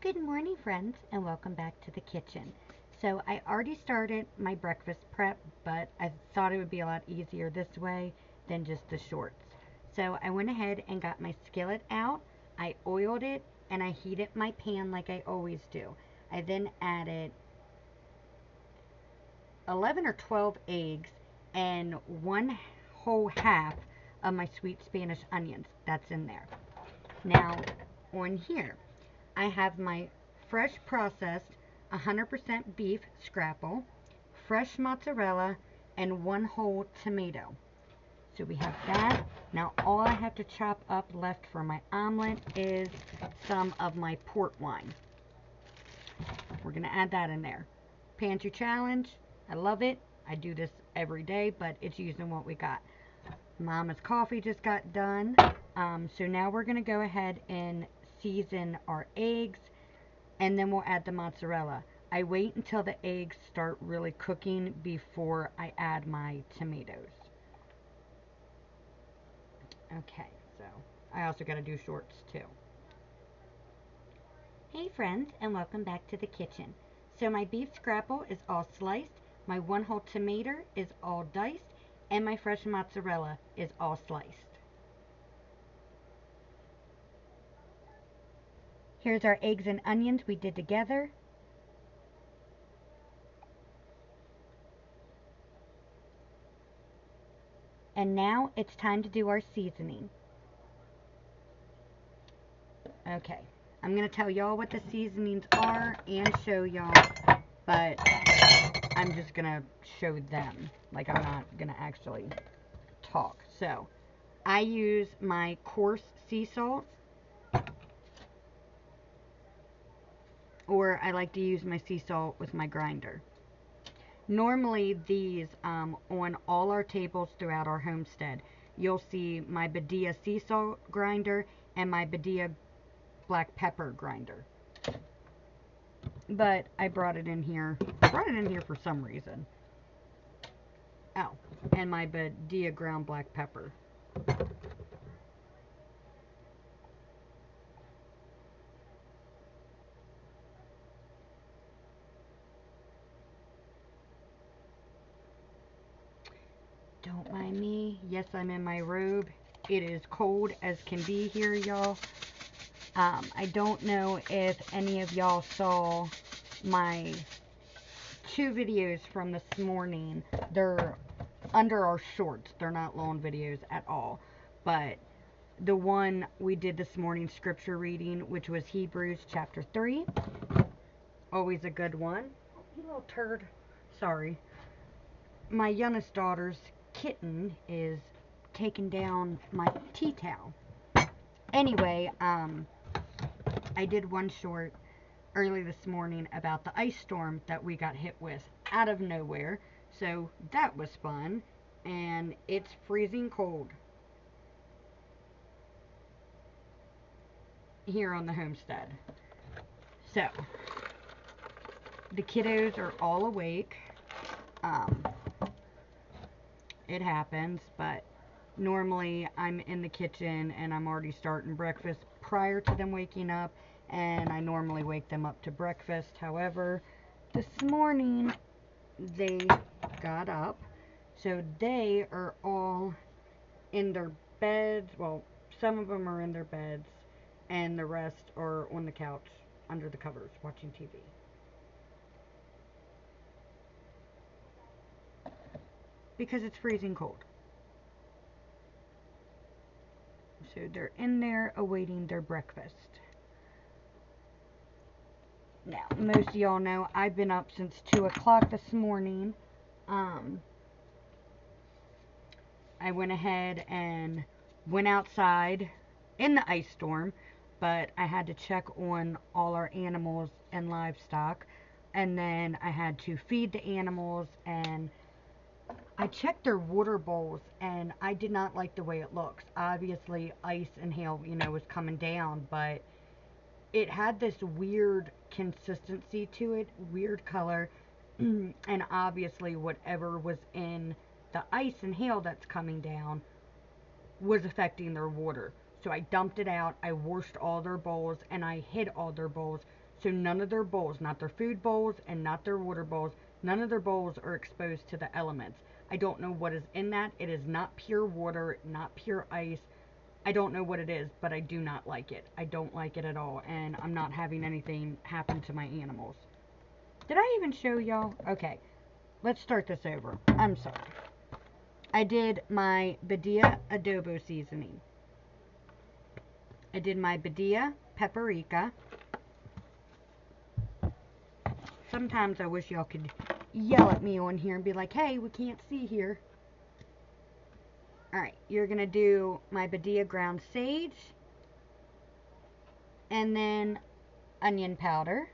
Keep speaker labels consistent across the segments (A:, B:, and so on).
A: Good morning, friends, and welcome back to the kitchen. So, I already started my breakfast prep, but I thought it would be a lot easier this way than just the shorts. So, I went ahead and got my skillet out, I oiled it, and I heated my pan like I always do. I then added 11 or 12 eggs and one whole half of my sweet Spanish onions. That's in there. Now, on here, I have my fresh processed 100% beef scrapple, fresh mozzarella, and one whole tomato. So we have that. Now all I have to chop up left for my omelet is some of my port wine. We're going to add that in there. Pantry challenge. I love it. I do this every day, but it's using what we got. Mama's coffee just got done. So now we're going to go ahead and season our eggs, and then we'll add the mozzarella. I wait until the eggs start really cooking before I add my tomatoes. Okay, so I also got to do shorts too. Hey friends, and welcome back to the kitchen. So my beef scrapple is all sliced, my one whole tomato is all diced, and my fresh mozzarella is all sliced. Here's our eggs and onions we did together. And now it's time to do our seasoning. Okay, I'm going to tell y'all what the seasonings are and show y'all, but I'm just going to show them. Like, I'm not going to actually talk. So, I use my coarse sea salt, or I like to use my sea salt with my grinder. Normally these, on all our tables throughout our homestead, you'll see my Badia sea salt grinder and my Badia black pepper grinder. But I brought it in here for some reason. Oh, and my Badia ground black pepper. Don't mind me. Yes, I'm in my robe. It is cold as can be here, y'all. I don't know if any of y'all saw my two videos from this morning. They're under our shorts. They're not long videos at all. But the one we did this morning, scripture reading, which was Hebrews chapter 3. Always a good one. Oh, you little turd. Sorry. My youngest daughter's kitten is taking down my tea towel. Anyway, I did one short early this morning about the ice storm that we got hit with out of nowhere. So that was fun. And it's freezing cold here on the homestead. So the kiddos are all awake. It happens, but normally I'm in the kitchen and I'm already starting breakfast prior to them waking up, and I normally wake them up to breakfast. However, this morning they got up, so they are all in their beds. Well, some of them are in their beds, and the rest are on the couch under the covers watching TV. Because it's freezing cold. So they're in there awaiting their breakfast. Now, most of y'all know I've been up since 2 o'clock this morning. I went ahead and went outside in the ice storm, but I had to check on all our animals and livestock. And then I had to feed the animals, and I checked their water bowls, and I did not like the way it looks. Obviously, ice and hail, was coming down, but it had this weird consistency to it, weird color, and obviously whatever was in the ice and hail that's coming down was affecting their water. So I dumped it out, I washed all their bowls, and I hid all their bowls So none of their bowls, not their food bowls and not their water bowls, none of their bowls are exposed to the elements. I don't know what is in that. It is not pure water, not pure ice. I don't know what it is, but I do not like it. I don't like it at all, and I'm not having anything happen to my animals. Did I even show y'all? Okay, let's start this over. I'm sorry. I did my Badia adobo seasoning. I did my Badia paprika. Sometimes I wish y'all could yell at me on here and be like, hey, we can't see here. Alright, you're going to do my Badia ground sage. And then onion powder.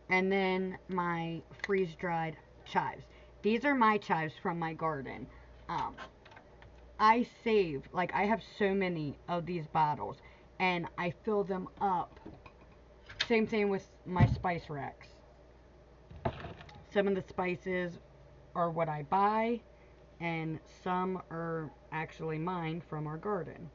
A: And then my freeze-dried chives. These are my chives from my garden. I save, like I have so many of these bottles. And I fill them up. Same thing with my spice racks. Some of the spices are what I buy, and some are actually mine from our garden.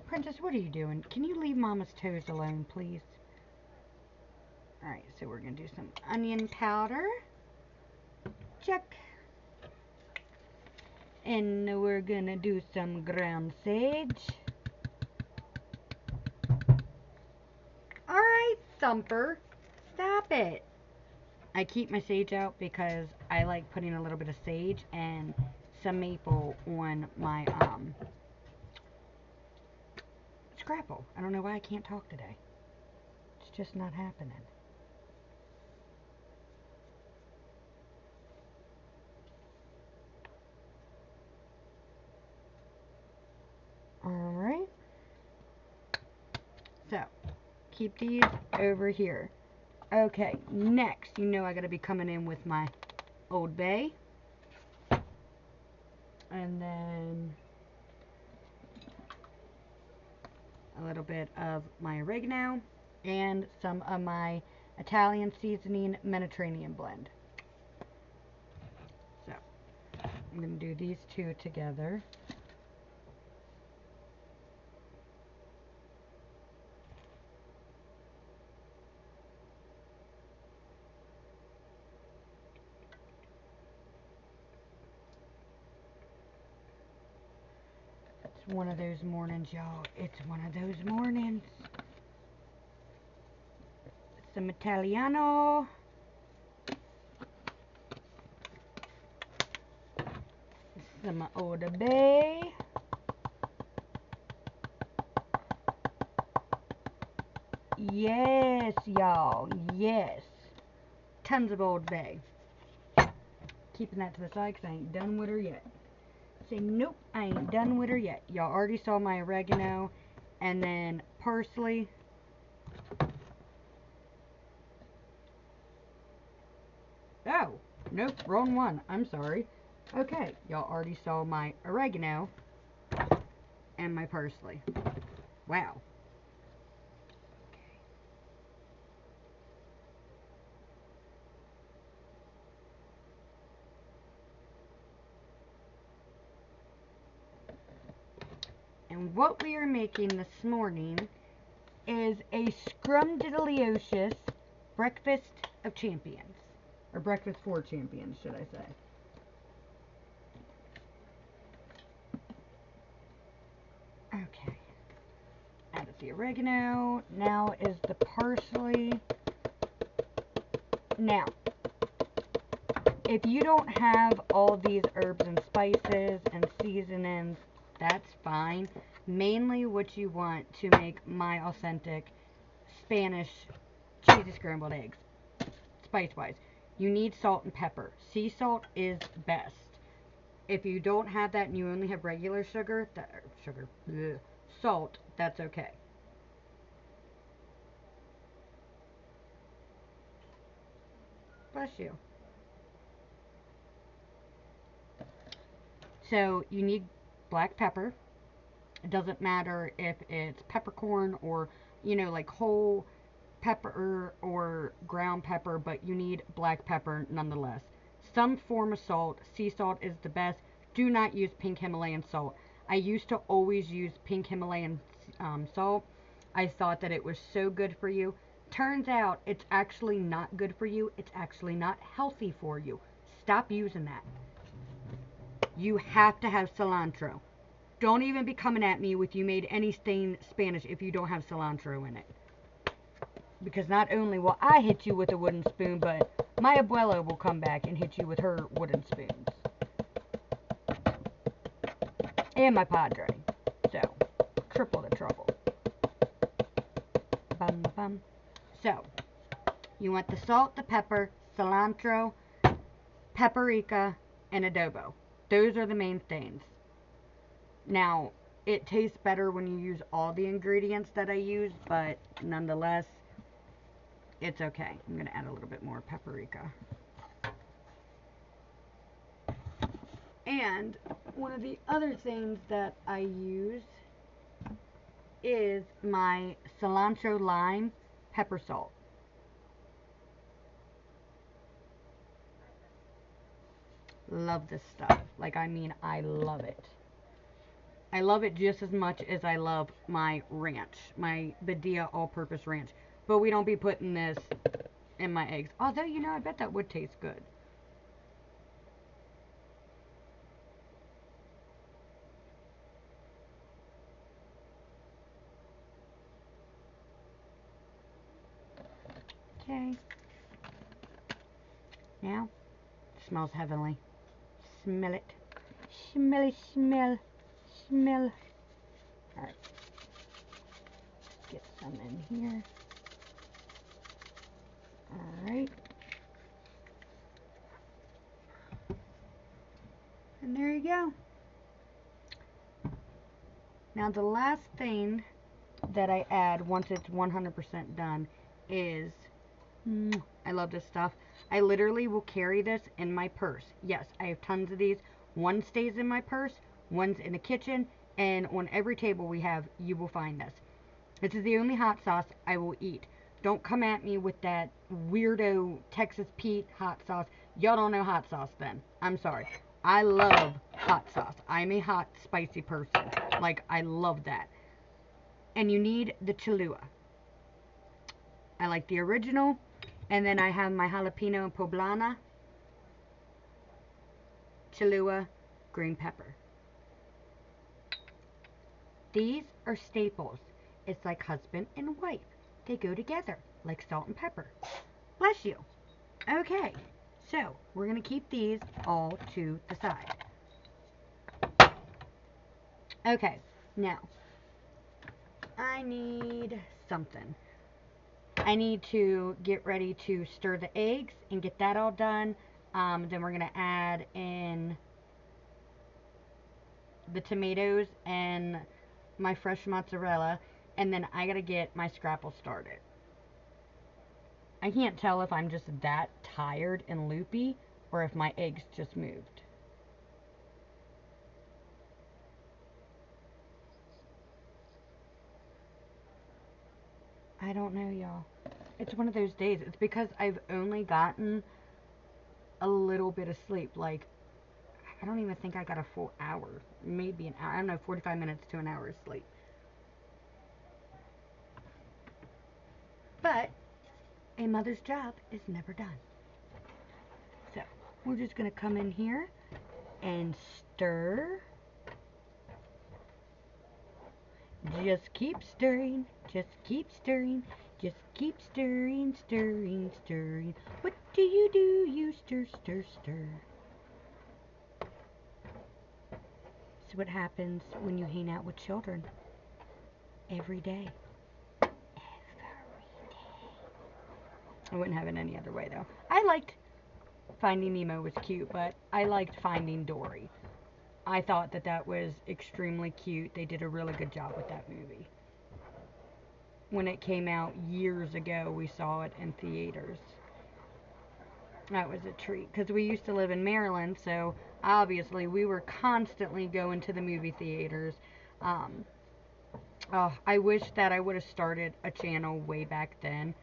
A: Princess, what are you doing? Can you leave Mama's toes alone, please? Alright, so we're going to do some onion powder. Check. And we're going to do some ground sage. Alright, Thumper. Stop it. I keep my sage out because I like putting a little bit of sage and some maple on my scrapple. I don't know why I can't talk today. It's just not happening. Alright. So, keep these over here. Okay, next, you know I gotta be coming in with my Old Bay. And then a little bit of my oregano and some of my Italian seasoning Mediterranean blend. So, I'm gonna do these two together. It's one of those mornings, y'all. It's one of those mornings. Some Italiano. Some Old Bay. Yes, y'all. Yes. Tons of Old Bay. Keeping that to the side because I ain't done with her yet. Say, nope, I ain't done with her yet. Y'all already saw my oregano and then parsley. Oh, nope, wrong one. I'm sorry. Okay, y'all already saw my oregano and my parsley. Wow. And what we are making this morning is a scrumdiddlyocious breakfast of champions. Or breakfast for champions, should I say. Okay. Added the oregano. Now is the parsley. Now, if you don't have all these herbs and spices and seasonings, that's fine. Mainly what you want to make my authentic Spanish cheesy scrambled eggs, spice-wise, you need salt and pepper. Sea salt is best. If you don't have that and you only have regular salt, that's okay. Bless you. So you need black pepper. It doesn't matter if it's peppercorn or, you know, like whole pepper or ground pepper, but you need black pepper nonetheless. Some form of salt. Sea salt is the best. Do not use pink Himalayan salt. I used to always use pink Himalayan salt. I thought that it was so good for you. Turns out it's actually not good for you. It's actually not healthy for you. Stop using that. You have to have cilantro. Don't even be coming at me with you made any stain Spanish if you don't have cilantro in it. Because not only will I hit you with a wooden spoon, but my abuela will come back and hit you with her wooden spoons. And my padre. So, triple the trouble. Bum, bum. So, you want the salt, the pepper, cilantro, paprika, and adobo. Those are the main things. Now, it tastes better when you use all the ingredients that I use, but nonetheless, it's okay. I'm going to add a little bit more paprika. And one of the other things that I use is my cilantro lime pepper salt. Love this stuff. Like, I mean, I love it. I love it just as much as I love my ranch, my Badia all-purpose ranch. But we don't be putting this in my eggs. Although, you know, I bet that would taste good. Okay. Now, it smells heavenly. Smell it. Smell it, smell. Smell. Alright. Get some in here. Alright. And there you go. Now the last thing that I add once it's 100% done is, I love this stuff. I literally will carry this in my purse. Yes, I have tons of these. One stays in my purse, one's in the kitchen, and on every table we have, you will find this. This is the only hot sauce I will eat. Don't come at me with that weirdo Texas Pete hot sauce. Y'all don't know hot sauce then. I'm sorry. I love hot sauce. I'm a hot, spicy person. Like, I love that. And you need the Cholula. I like the original. And then I have my jalapeno and poblana, Cholula, green pepper. These are staples. It's like husband and wife. They go together like salt and pepper. Bless you. Okay, so we're going to keep these all to the side. Okay, now I need something. I need to get ready to stir the eggs and get that all done. Then we're going to add in the tomatoes and my fresh mozzarella. And then I got to get my scrapple started. I can't tell if I'm just that tired and loopy or if my eggs just moved. I don't know, y'all. It's one of those days. It's because I've only gotten a little bit of sleep. Like, I don't even think I got a full hour. Maybe an hour. I don't know, 45 minutes to an hour of sleep. But a mother's job is never done. So, we're just going to come in here and stir. Just keep stirring. Just keep stirring. Just keep stirring, stirring, stirring. What do? You stir, stir, stir. So what happens when you hang out with children? Every day. I wouldn't have it any other way, though. I liked Finding Nemo was cute, but I liked Finding Dory. I thought that that was extremely cute. They did a really good job with that movie. When it came out years ago, we saw it in theaters. That was a treat, because we used to live in Maryland, so obviously we were constantly going to the movie theaters. Oh, I wish that I would have started a channel way back then,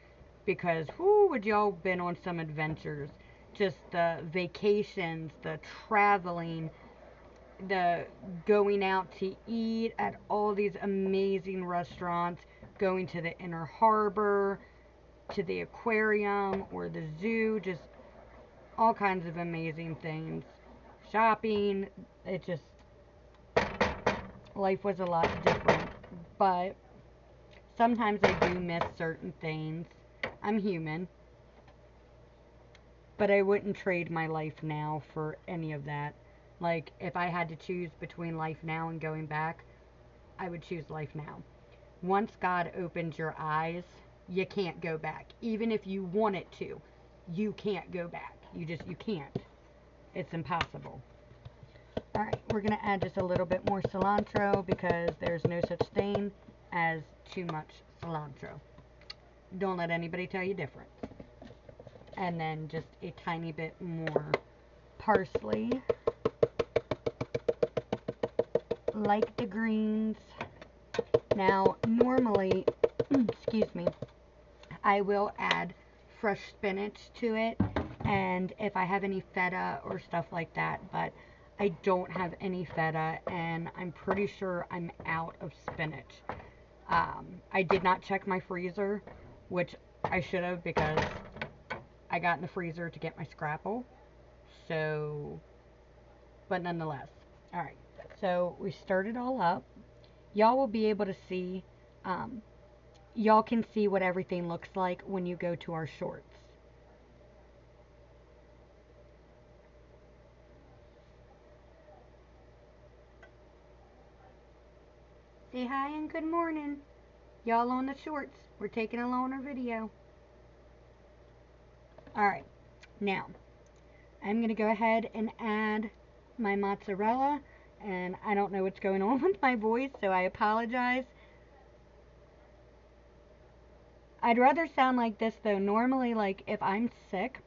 A: because who would y'all been on some adventures? Just the vacations, the traveling, the going out to eat at all these amazing restaurants, going to the inner harbor, to the aquarium or the zoo, just all kinds of amazing things. Shopping, it just, life was a lot different. But sometimes I do miss certain things. I'm human. But I wouldn't trade my life now for any of that. Like, if I had to choose between life now and going back, I would choose life now. Once God opens your eyes, you can't go back. Even if you wanted to, you can't go back. You can't. It's impossible. Alright, we're going to add just a little bit more cilantro because there's no such thing as too much cilantro. Don't let anybody tell you different. And then just a tiny bit more parsley. Like the greens. Now, normally, excuse me, I will add fresh spinach to it, and if I have any feta or stuff like that, but I don't have any feta, and I'm pretty sure I'm out of spinach. I did not check my freezer, which I should have, because I got in the freezer to get my scrapple, so, but nonetheless. Alright, so we stirred it all up. Y'all will be able to see, y'all can see what everything looks like when you go to our shorts. Say hi and good morning. Y'all on the shorts. We're taking a longer video. Alright, now, I'm going to go ahead and add my mozzarella. And I don't know what's going on with my voice, so I apologize. I'd rather sound like this, though. Normally, like, if I'm sick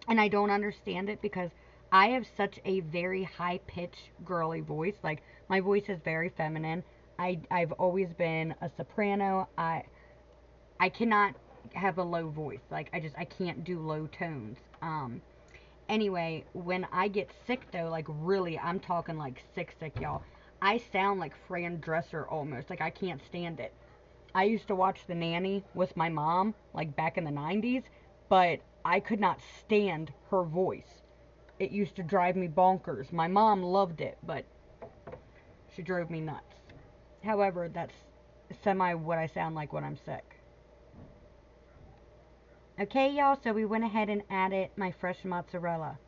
A: and I don't understand it, because I have such a very high-pitched, girly voice. Like, my voice is very feminine. I've always been a soprano. I cannot have a low voice. Like, I can't do low tones. Anyway, when I get sick, though, like, really, I'm talking, like, sick, y'all. I sound like Fran Dresser almost. Like, I can't stand it. I used to watch The Nanny with my mom, like, back in the 90s, but I could not stand her voice. It used to drive me bonkers. My mom loved it, but she drove me nuts. However, that's semi what I sound like when I'm sick. Okay, y'all, so we went ahead and added my fresh mozzarella.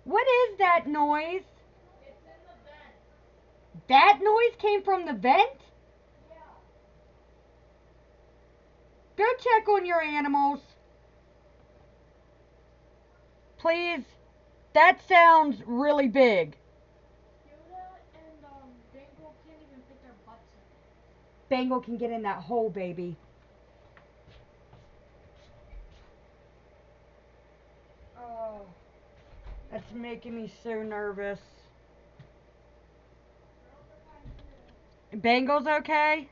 A: What is that noise?
B: It's in the vent.
A: That noise came from the vent?
B: Yeah.
A: Go check on your animals. Please. That sounds really big.
B: Yoda and Bengal can't even fit their butts in.
A: Bengal can get in that hole, baby. Oh, that's making me so nervous. Bengal's okay?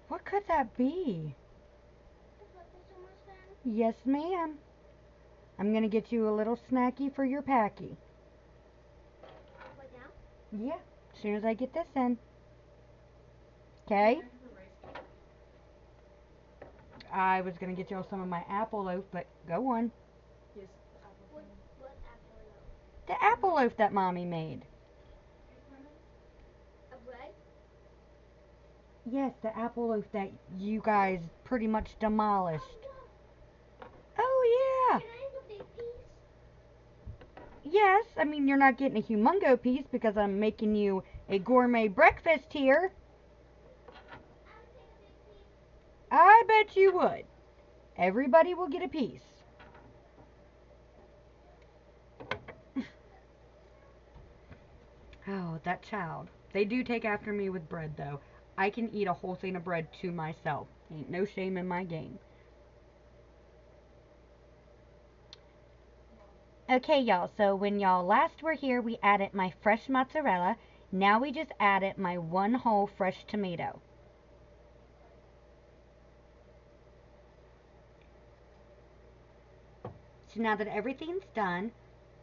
A: What could that be? Yes, ma'am. I'm going to get you a little snacky for your packy.
B: Right now?
A: Yeah, as soon as I get this in. Okay? I was going to get you all some of my apple loaf, but go on.
B: Yes, apple. What apple loaf?
A: The apple loaf that Mommy made.
B: A bread?
A: Yes, the apple loaf that you guys pretty much demolished. Oh, yeah.
B: Can I have a big piece?
A: Yes, I mean, you're not getting a humongo piece because I'm making you a gourmet breakfast here. I bet you would. Everybody will get a piece. Oh, that child. They do take after me with bread, though. I can eat a whole thing of bread to myself. Ain't no shame in my game. Okay, y'all, so when y'all last were here, we added my fresh mozzarella. Now we just added my one whole fresh tomato. So now that everything's done,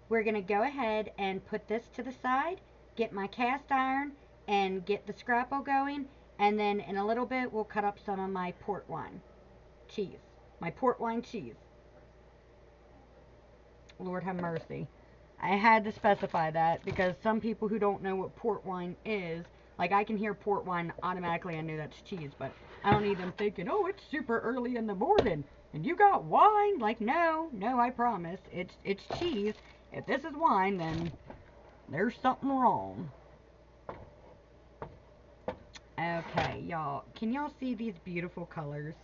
A: we're going to go ahead and put this to the side, get my cast iron, and get the scrapple going. And then in a little bit, we'll cut up some of my port wine cheese. My port wine cheese. Lord have mercy. I had to specify that because some people who don't know what port wine is, like I can hear port wine, automatically I know that's cheese, but I don't need them thinking, oh, it's super early in the morning and you got wine. Like, no, I promise. It's cheese. If this is wine, then there's something wrong. Okay, y'all. Can y'all see these beautiful colors?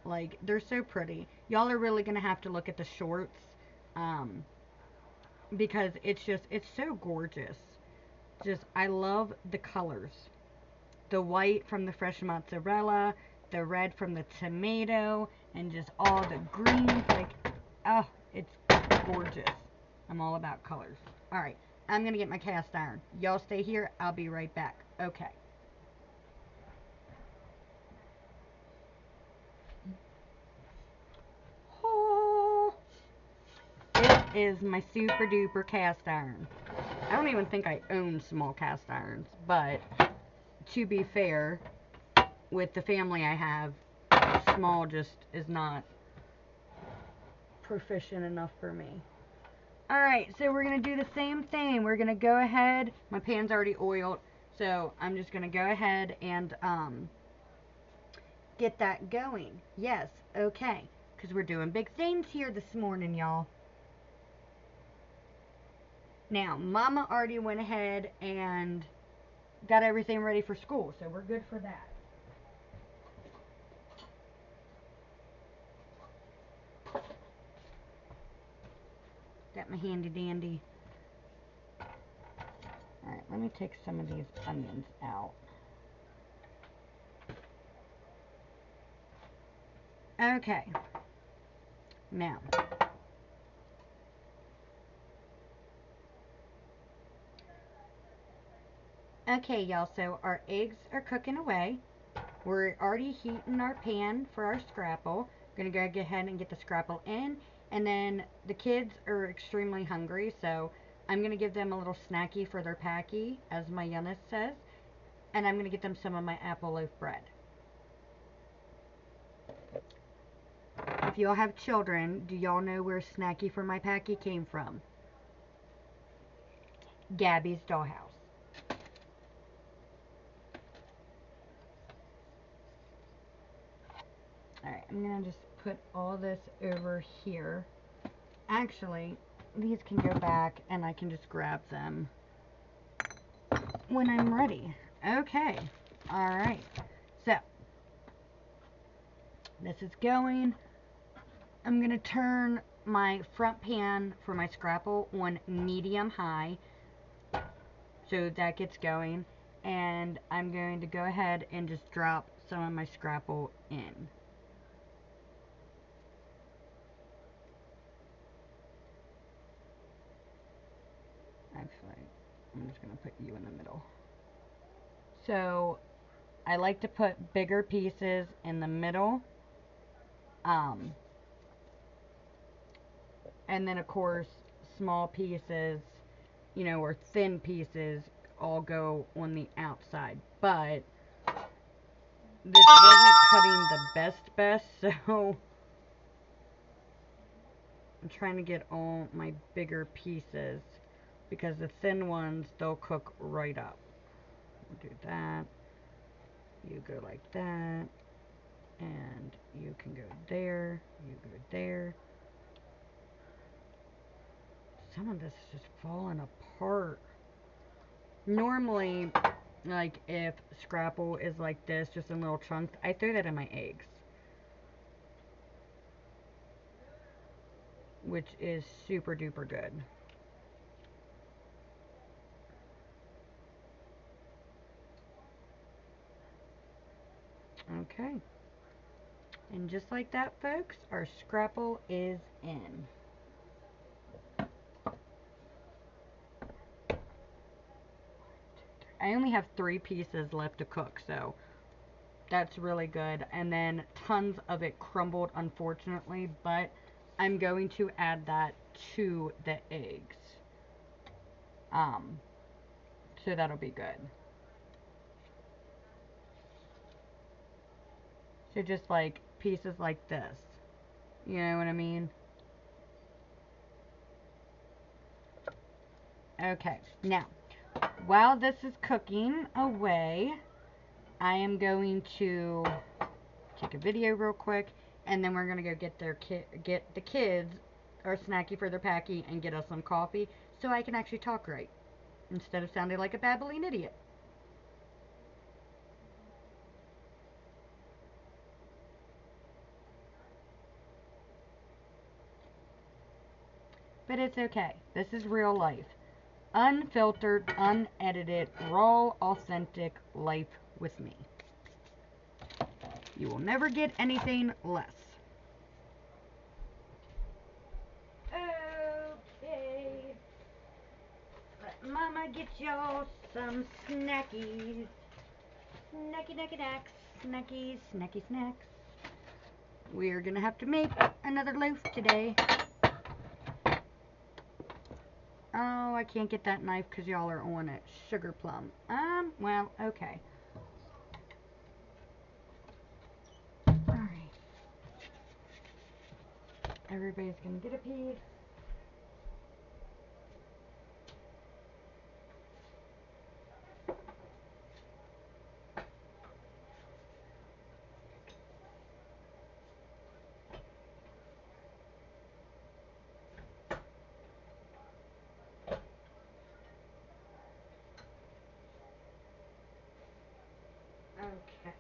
A: Like, they're so pretty. Y'all are really going to have to look at the shorts. Because it's so gorgeous. I love the colors. The white from the fresh mozzarella, the red from the tomato, and just all the greens. Like, oh, it's gorgeous. I'm all about colors. Alright, I'm going to get my cast iron. Y'all stay here. I'll be right back. Okay. This is my super duper cast iron. I don't even think I own small cast irons, but to be fair, with the family I have, small just is not proficient enough for me. Alright, so we're going to do the same thing. We're going to go ahead, my pan's already oiled, so I'm just going to go ahead and get that going. Yes, okay, because we're doing big things here this morning, y'all. Now, Mama already went ahead and got everything ready for school, so we're good for that. Got my handy dandy. Alright, let me take some of these onions out. Okay. Now, okay, y'all, so our eggs are cooking away. We're already heating our pan for our scrapple. Gonna go ahead and get the scrapple in. And then the kids are extremely hungry, so I'm gonna give them a little snacky for their packy, as my youngest says. And I'm gonna get them some of my apple loaf bread. If y'all have children, do y'all know where snacky for my packy came from? Gabby's dollhouse. Alright, I'm going to just put all this over here. Actually, these can go back and I can just grab them when I'm ready. Okay, alright. So, this is going. I'm going to turn my front pan for my scrapple on medium high. So that gets going. And I'm going to go ahead and just drop some of my scrapple in. Actually, I'm just going to put you in the middle. So, I like to put bigger pieces in the middle. And then, of course, small pieces, you know, or thin pieces all go on the outside. But this wasn't cutting the best, so I'm trying to get all my bigger pieces because the thin ones, they'll cook right up. We'll do that. You go like that. And you can go there. You go there. Some of this is just falling apart. Normally, like if scrapple is like this, just in little chunks, I throw that in my eggs. Which is super duper good. Okay. And just like that, folks, our scrapple is in. I only have 3 pieces left to cook, so that's really good. And then tons of it crumbled, unfortunately, but I'm going to add that to the eggs. So that'll be good. So just like pieces like this. You know what I mean? Okay, now, while this is cooking away, I am going to take a video real quick, and then we're gonna go get the kids our snacky for their packy and get us some coffee so I can actually talk right instead of sounding like a babbling idiot. But it's okay. This is real life. Unfiltered, unedited, raw, authentic life with me. You will never get anything less. Okay. Let Mama get y'all some snackies. Snacky snacks. Snacky snacks. We're gonna have to make another loaf today. Oh, I can't get that knife because y'all are on it. Sugar plum. Well, okay. Alright. Everybody's gonna get a piece. Okay.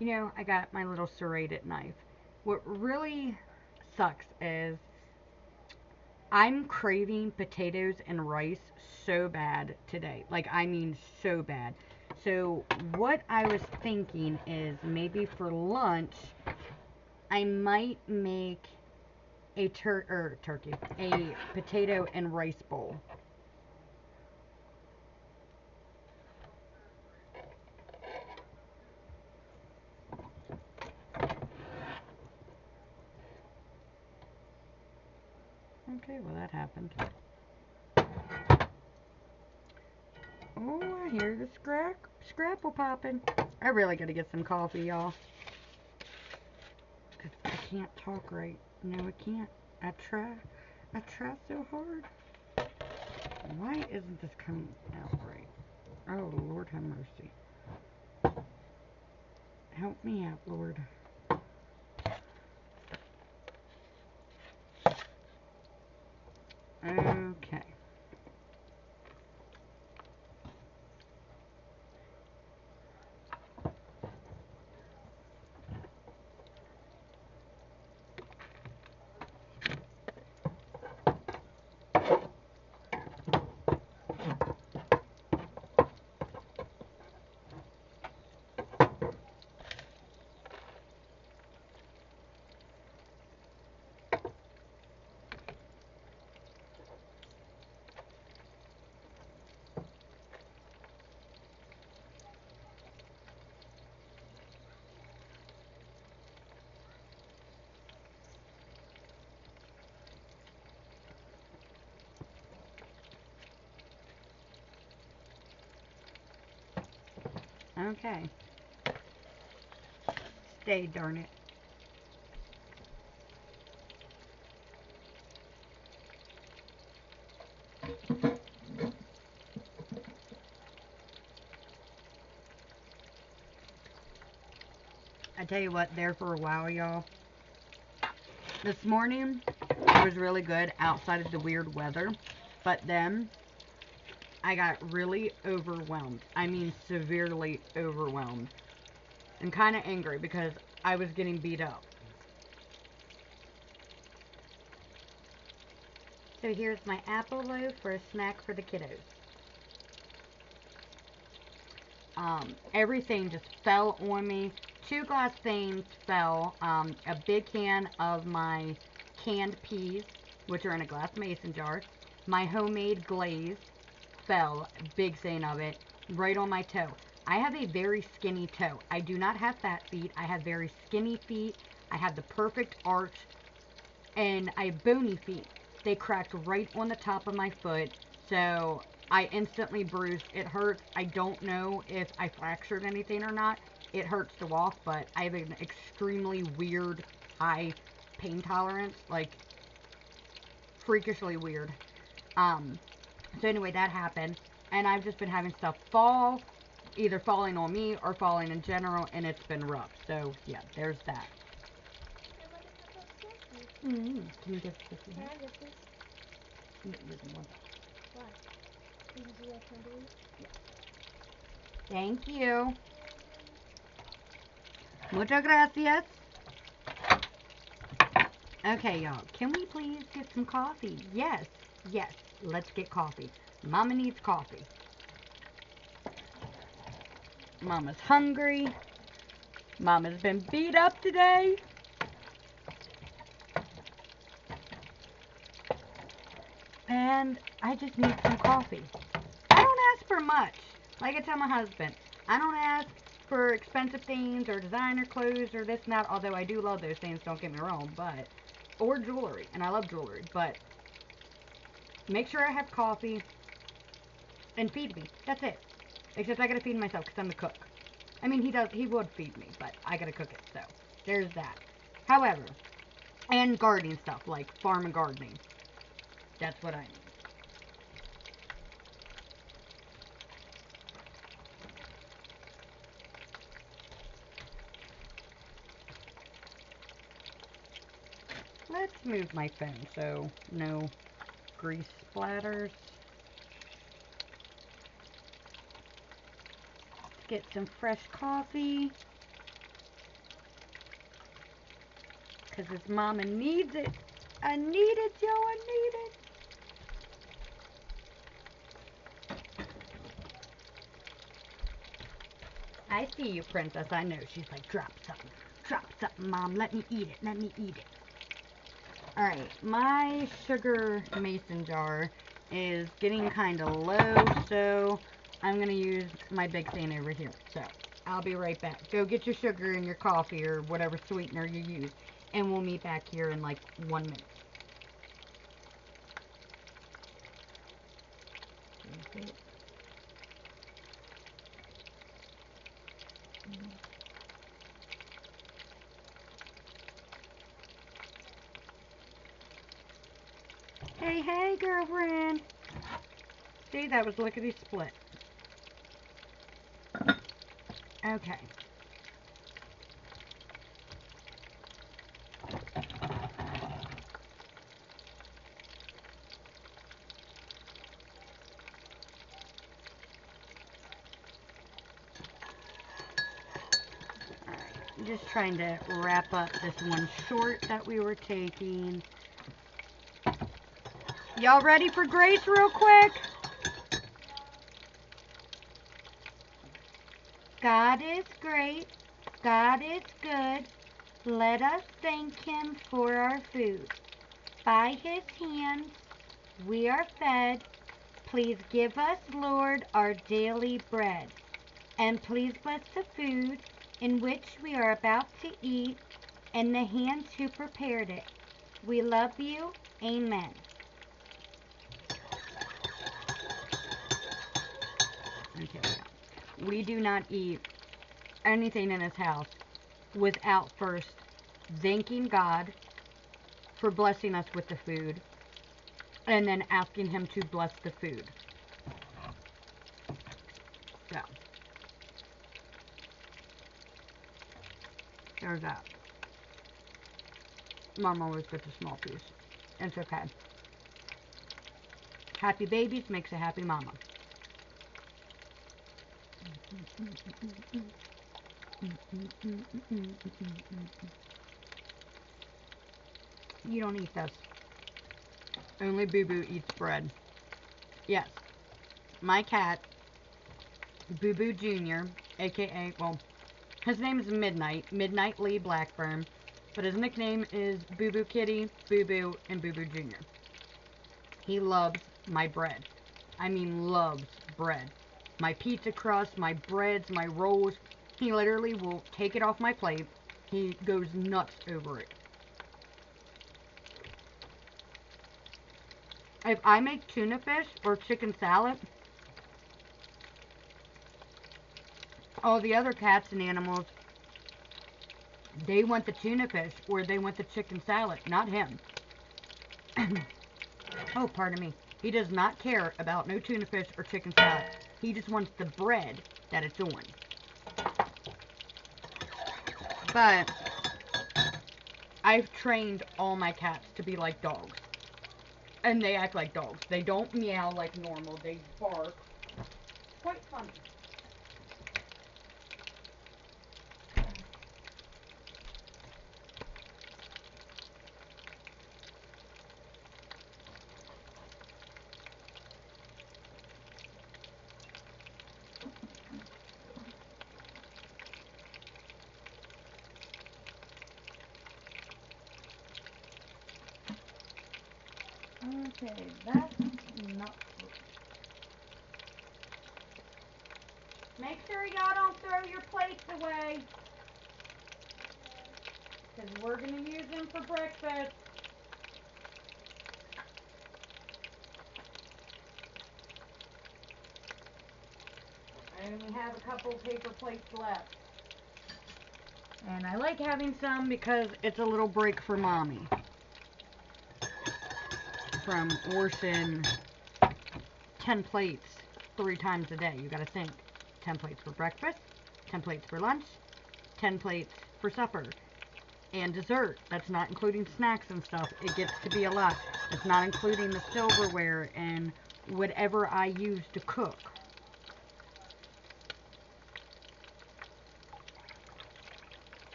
A: You know, I got my little serrated knife. What really sucks is I'm craving potatoes and rice so bad today. Like, I mean so bad. So, what I was thinking is maybe for lunch, I might make a a potato and rice bowl. Okay, well that happened. Oh, I hear the scrapple popping. I really gotta get some coffee, y'all. Cause I can't talk right. No, I can't. I try so hard. Why isn't this coming out right? Oh, Lord have mercy. Help me out, Lord. Okay. Okay. Stay, darn it. I tell you what, there for a while, y'all. This morning, it was really good outside of the weird weather. But then, I got really overwhelmed. I mean, severely overwhelmed. And kind of angry because I was getting beat up. So here's my apple loaf for a snack for the kiddos. Everything just fell on me. 2 glass things fell. A big can of my canned peas, which are in a glass mason jar. My homemade glaze fell, big thing of it, right on my toe. I have a very skinny toe. I do not have fat feet. I have very skinny feet. I have the perfect arch. And I have bony feet. They cracked right on the top of my foot. So I instantly bruised. It hurts. I don't know if I fractured anything or not. It hurts to walk, but I have an extremely weird high pain tolerance. Like, freakishly weird. So anyway, that happened. And I've just been having stuff fall. Either falling on me or falling in general. And it's been rough. So, yeah, there's that. Can you get this?
B: Can I get this?
A: You can want that.
B: Why? Because you guys can do it?
A: Yeah. Thank you. Muchas gracias. Okay, y'all. Can we please get some coffee? Yes. Yes. Let's get coffee. Mama needs coffee. Mama's hungry. Mama's been beat up today. And I just need some coffee. I don't ask for much. Like I tell my husband, I don't ask for expensive things or designer clothes or this and that. Although I do love those things, don't get me wrong. But, or jewelry. And I love jewelry. But, make sure I have coffee and feed me. That's it. Except I gotta feed myself because I'm the cook. I mean, he would feed me, but I gotta cook it. So, there's that. However, and gardening stuff, like farm and gardening. That's what I need. Let's move my phone so no grease splatters. Let's get some fresh coffee. Because his mama needs it. I need it, Joe. I need it. I see you, princess. I know. She's like, drop something. Drop something, Mom. Let me eat it. Let me eat it. Alright, my sugar mason jar is getting kind of low, so I'm going to use my big thing over here. So, I'll be right back. Go get your sugar and your coffee or whatever sweetener you use, and we'll meet back here in like 1 minute. Hey, hey, girlfriend. See, that was lickety split. Okay. I'm just trying to wrap up this one short that we were taking. Y'all ready for Grace real quick? God is great. God is good. Let us thank Him for our food. By His hands we are fed. Please give us, Lord, our daily bread. And please bless the food in which we are about to eat and the hands who prepared it. We love you. Amen. Okay, we do not eat anything in this house without first thanking God for blessing us with the food and then asking Him to bless the food. So, there's that. Mom always gets a small piece. It's okay. Happy babies makes a happy mama. You don't eat this. Only Boo Boo eats bread. Yes. My cat, Boo Boo Jr., aka, well, his name is Midnight Lee Blackburn, but his nickname is Boo Boo Kitty, Boo Boo, and Boo Boo Jr. He loves my bread. I mean, loves bread. my pizza crust, my breads, my rolls. He literally will take it off my plate. He goes nuts over it. If I make tuna fish or chicken salad, all the other cats and animals, they want the tuna fish or they want the chicken salad, not him. Oh, pardon me. He does not care about no tuna fish or chicken salad. He just wants the bread that it's on. But I've trained all my cats to be like dogs. And they act like dogs. They don't meow like normal. They bark. Quite funny. Okay, that's not good. Make sure y'all don't throw your plates away. Because we're going to use them for breakfast. I only have a couple paper plates left. And I like having some because it's a little break for mommy. From washing 10 plates 3 times a day. You gotta think. 10 plates for breakfast, 10 plates for lunch, 10 plates for supper, and dessert. That's not including snacks and stuff. It gets to be a lot. It's not including the silverware and whatever I use to cook.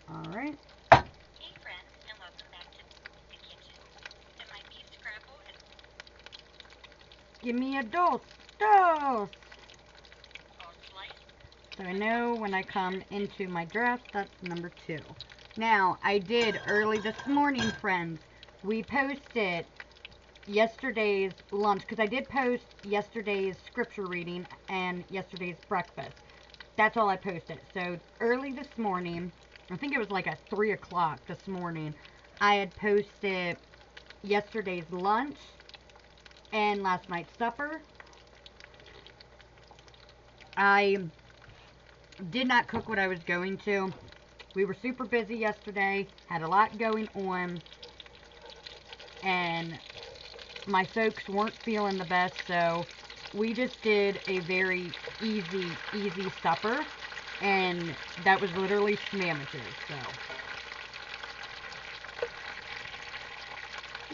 A: Alright.
C: Hey friends, and welcome back to the kitchen. And my beef scrapple is...
A: Give me a dose. Dose!
C: all sliced.
A: So I know when I come into my draft, that's number 2. Now, I did early this morning, friends. We posted yesterday's lunch, because I did post yesterday's scripture reading and yesterday's breakfast. That's all I posted. So early this morning, I think it was like at 3 o'clock this morning, I had posted yesterday's lunch and last night's supper. I did not cook what I was going to. We were super busy yesterday, had a lot going on, and my folks weren't feeling the best, so we just did a very easy supper, and that was literally sandwiches, so.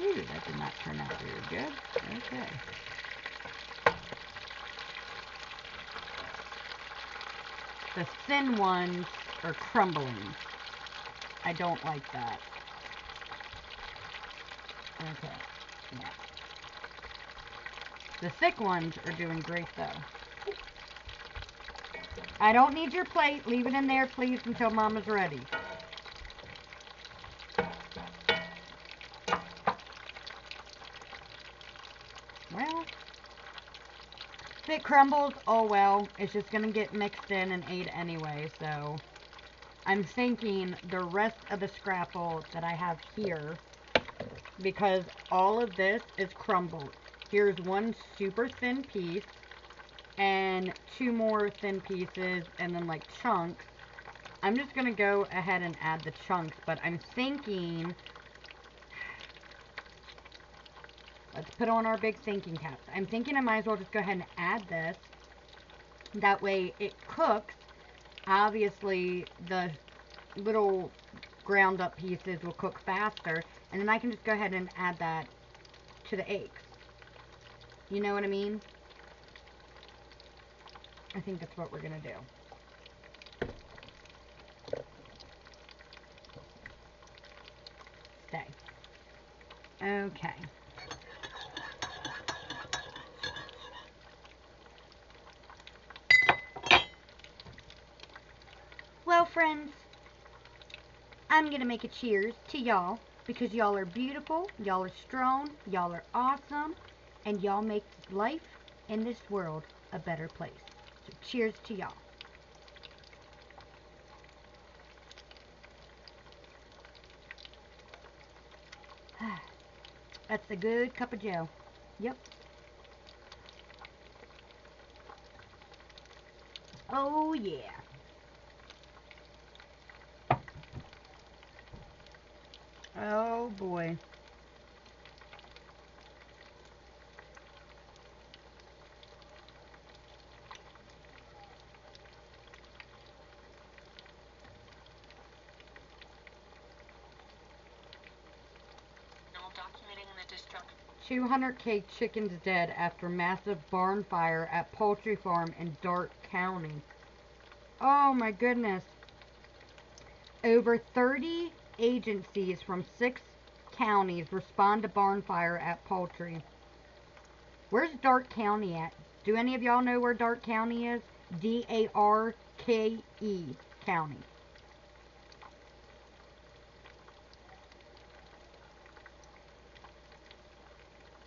A: Ooh, that did not turn out very good. Okay. The thin ones are crumbling. I don't like that. Okay, yeah. The thick ones are doing great though. I don't need your plate. Leave it in there, please, until Mama's ready. Well, if it crumbles, oh well. It's just going to get mixed in and ate anyway, so I'm thinking the rest of the scrapple that I have here, because all of this is crumbled. Here's one super thin piece, and 2 more thin pieces, and then like chunks. I'm just going to go ahead and add the chunks, but I'm thinking, let's put on our big thinking caps. I'm thinking I might as well just go ahead and add this. That way it cooks. Obviously, the little ground up pieces will cook faster, and then I can just go ahead and add that to the eggs. You know what I mean? I think that's what we're going to do. Stay. Okay. Well, friends, I'm going to make a cheers to y'all because y'all are beautiful, y'all are strong, y'all are awesome, and y'all make life in this world a better place. So cheers to y'all. That's a good cup of joe. Yep. Oh yeah. Oh boy.
C: Documenting the destruction.
A: 200K chickens dead after massive barn fire at poultry farm in Darke County. Oh my goodness. Over 30 agencies from 6 counties respond to barn fire at poultry. Where's Darke County at? Do any of y'all know where Darke County is? D-A-R-K-E County.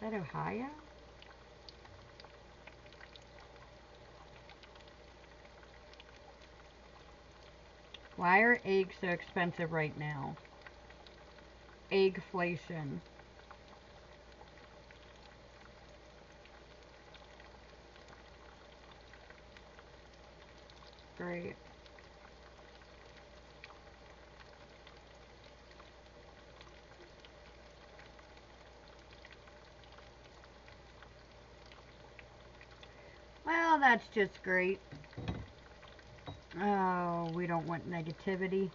A: Is that Ohio? Why are eggs so expensive right now? Eggflation. Great. Well, that's just great. Oh, we don't want negativity.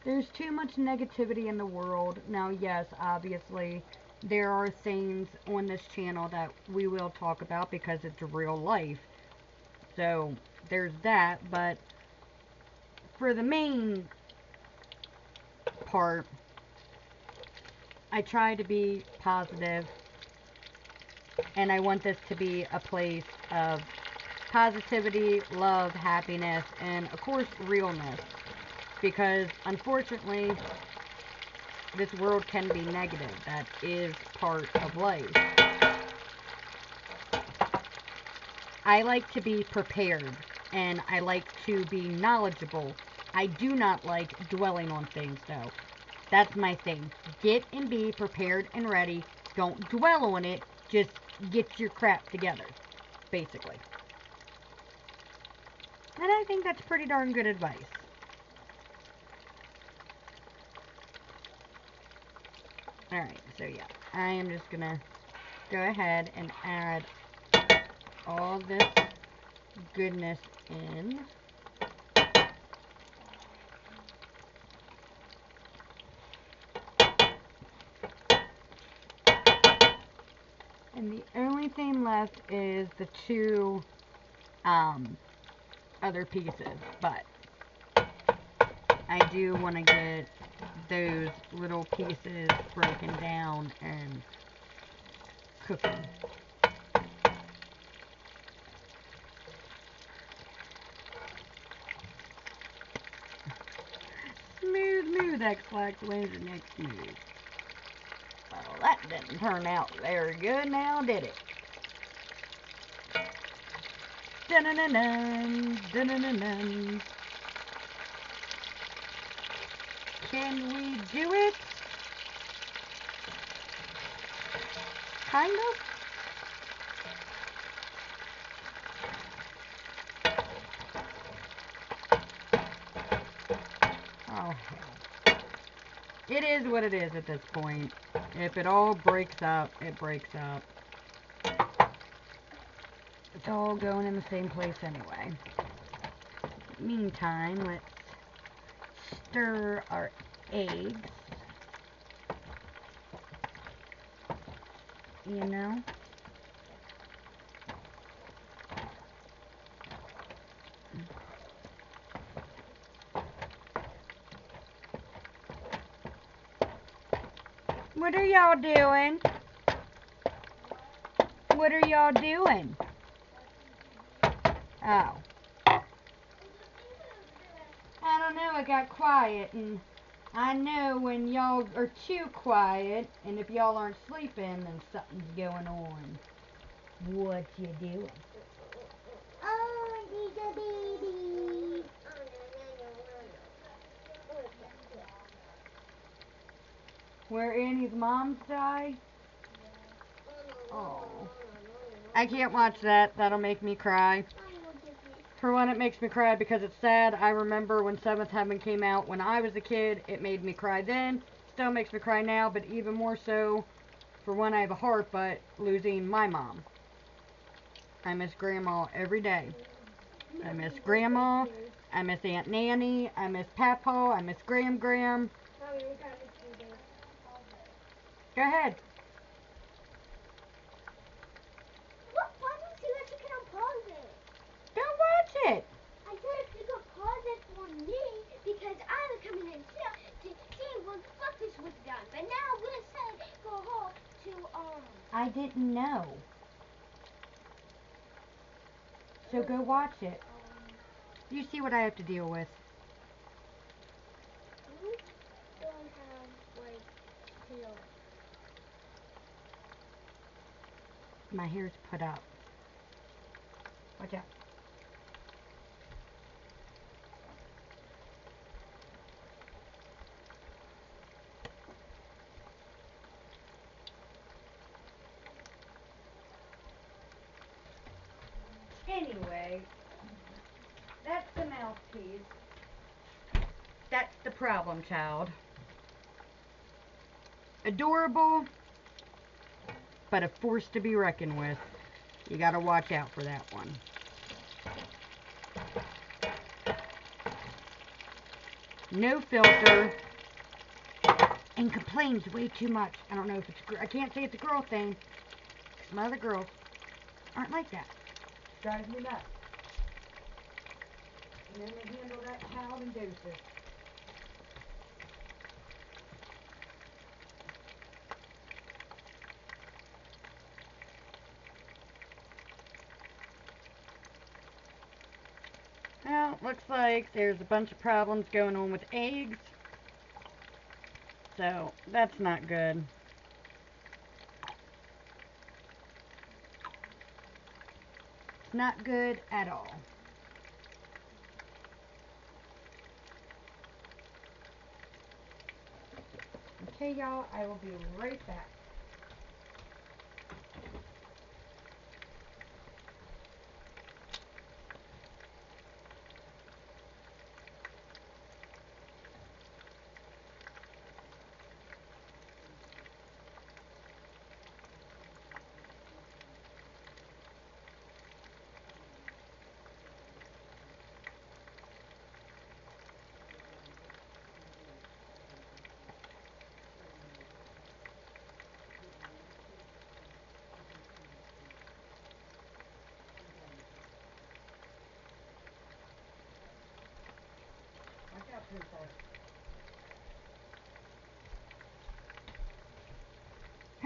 A: There's too much negativity in the world. Now, yes, obviously, there are things on this channel that we will talk about because it's real life. So, there's that. But for the main part, I try to be positive, and I want this to be a place of positivity, love, happiness, and of course realness, because unfortunately this world can be negative. That is part of life. I like to be prepared, and I like to be knowledgeable. I do not like dwelling on things though. That's my thing. Get and be prepared and ready. Don't dwell on it. Just get your crap together, basically. And I think that's pretty darn good advice. Alright, so yeah, I am just gonna go ahead and add all this goodness in. And the only thing left is the two other pieces, but I do want to get those little pieces broken down and cooking. Smooth, when's the next smooth? Well, that didn't turn out very good now, did it? Dun-dun-dun-dun, dun-dun-dun-dun. Can we do it? Kind of? Oh, hell. It is what it is at this point. If it all breaks up, it breaks up. It's all going in the same place anyway. Meantime, let's stir our eggs. You know? What are y'all doing? What are y'all doing? Oh. I don't know, it got quiet and I know when y'all are too quiet, and if y'all aren't sleeping, then something's going on. What you doing? Oh, he's a baby. Where Annie's mom's died? Oh. I can't watch that. That'll make me cry. For one, it makes me cry because it's sad. I remember when Seventh Heaven came out when I was a kid. It made me cry then. Still makes me cry now, but even more so, for one, I have a heart, but losing my mom. I miss Grandma every day. I miss Grandma. I miss Aunt Nanny. I miss Papaw. I miss Gram. Go ahead.
B: What button so that you can unpause it?
A: Go watch it.
B: I said if you could pause it for me because I was coming in here to see when breakfast was done. But now we're saying go home to
A: I didn't know. So go watch it. You see what I have to deal with.
B: you don't have like tail.
A: My hair's put up. Watch out. Anyway, that's the mouthpiece. That's the problem child. Adorable, but a force to be reckoned with. You gotta watch out for that one. No filter, and complains way too much. I don't know if it's, I can't say it's a girl thing. Some other girls aren't like that. Drives me nuts. And then they handle that child in doses. Well, looks like there's a bunch of problems going on with eggs. So, that's not good. Not good at all. Okay, y'all, I will be right back.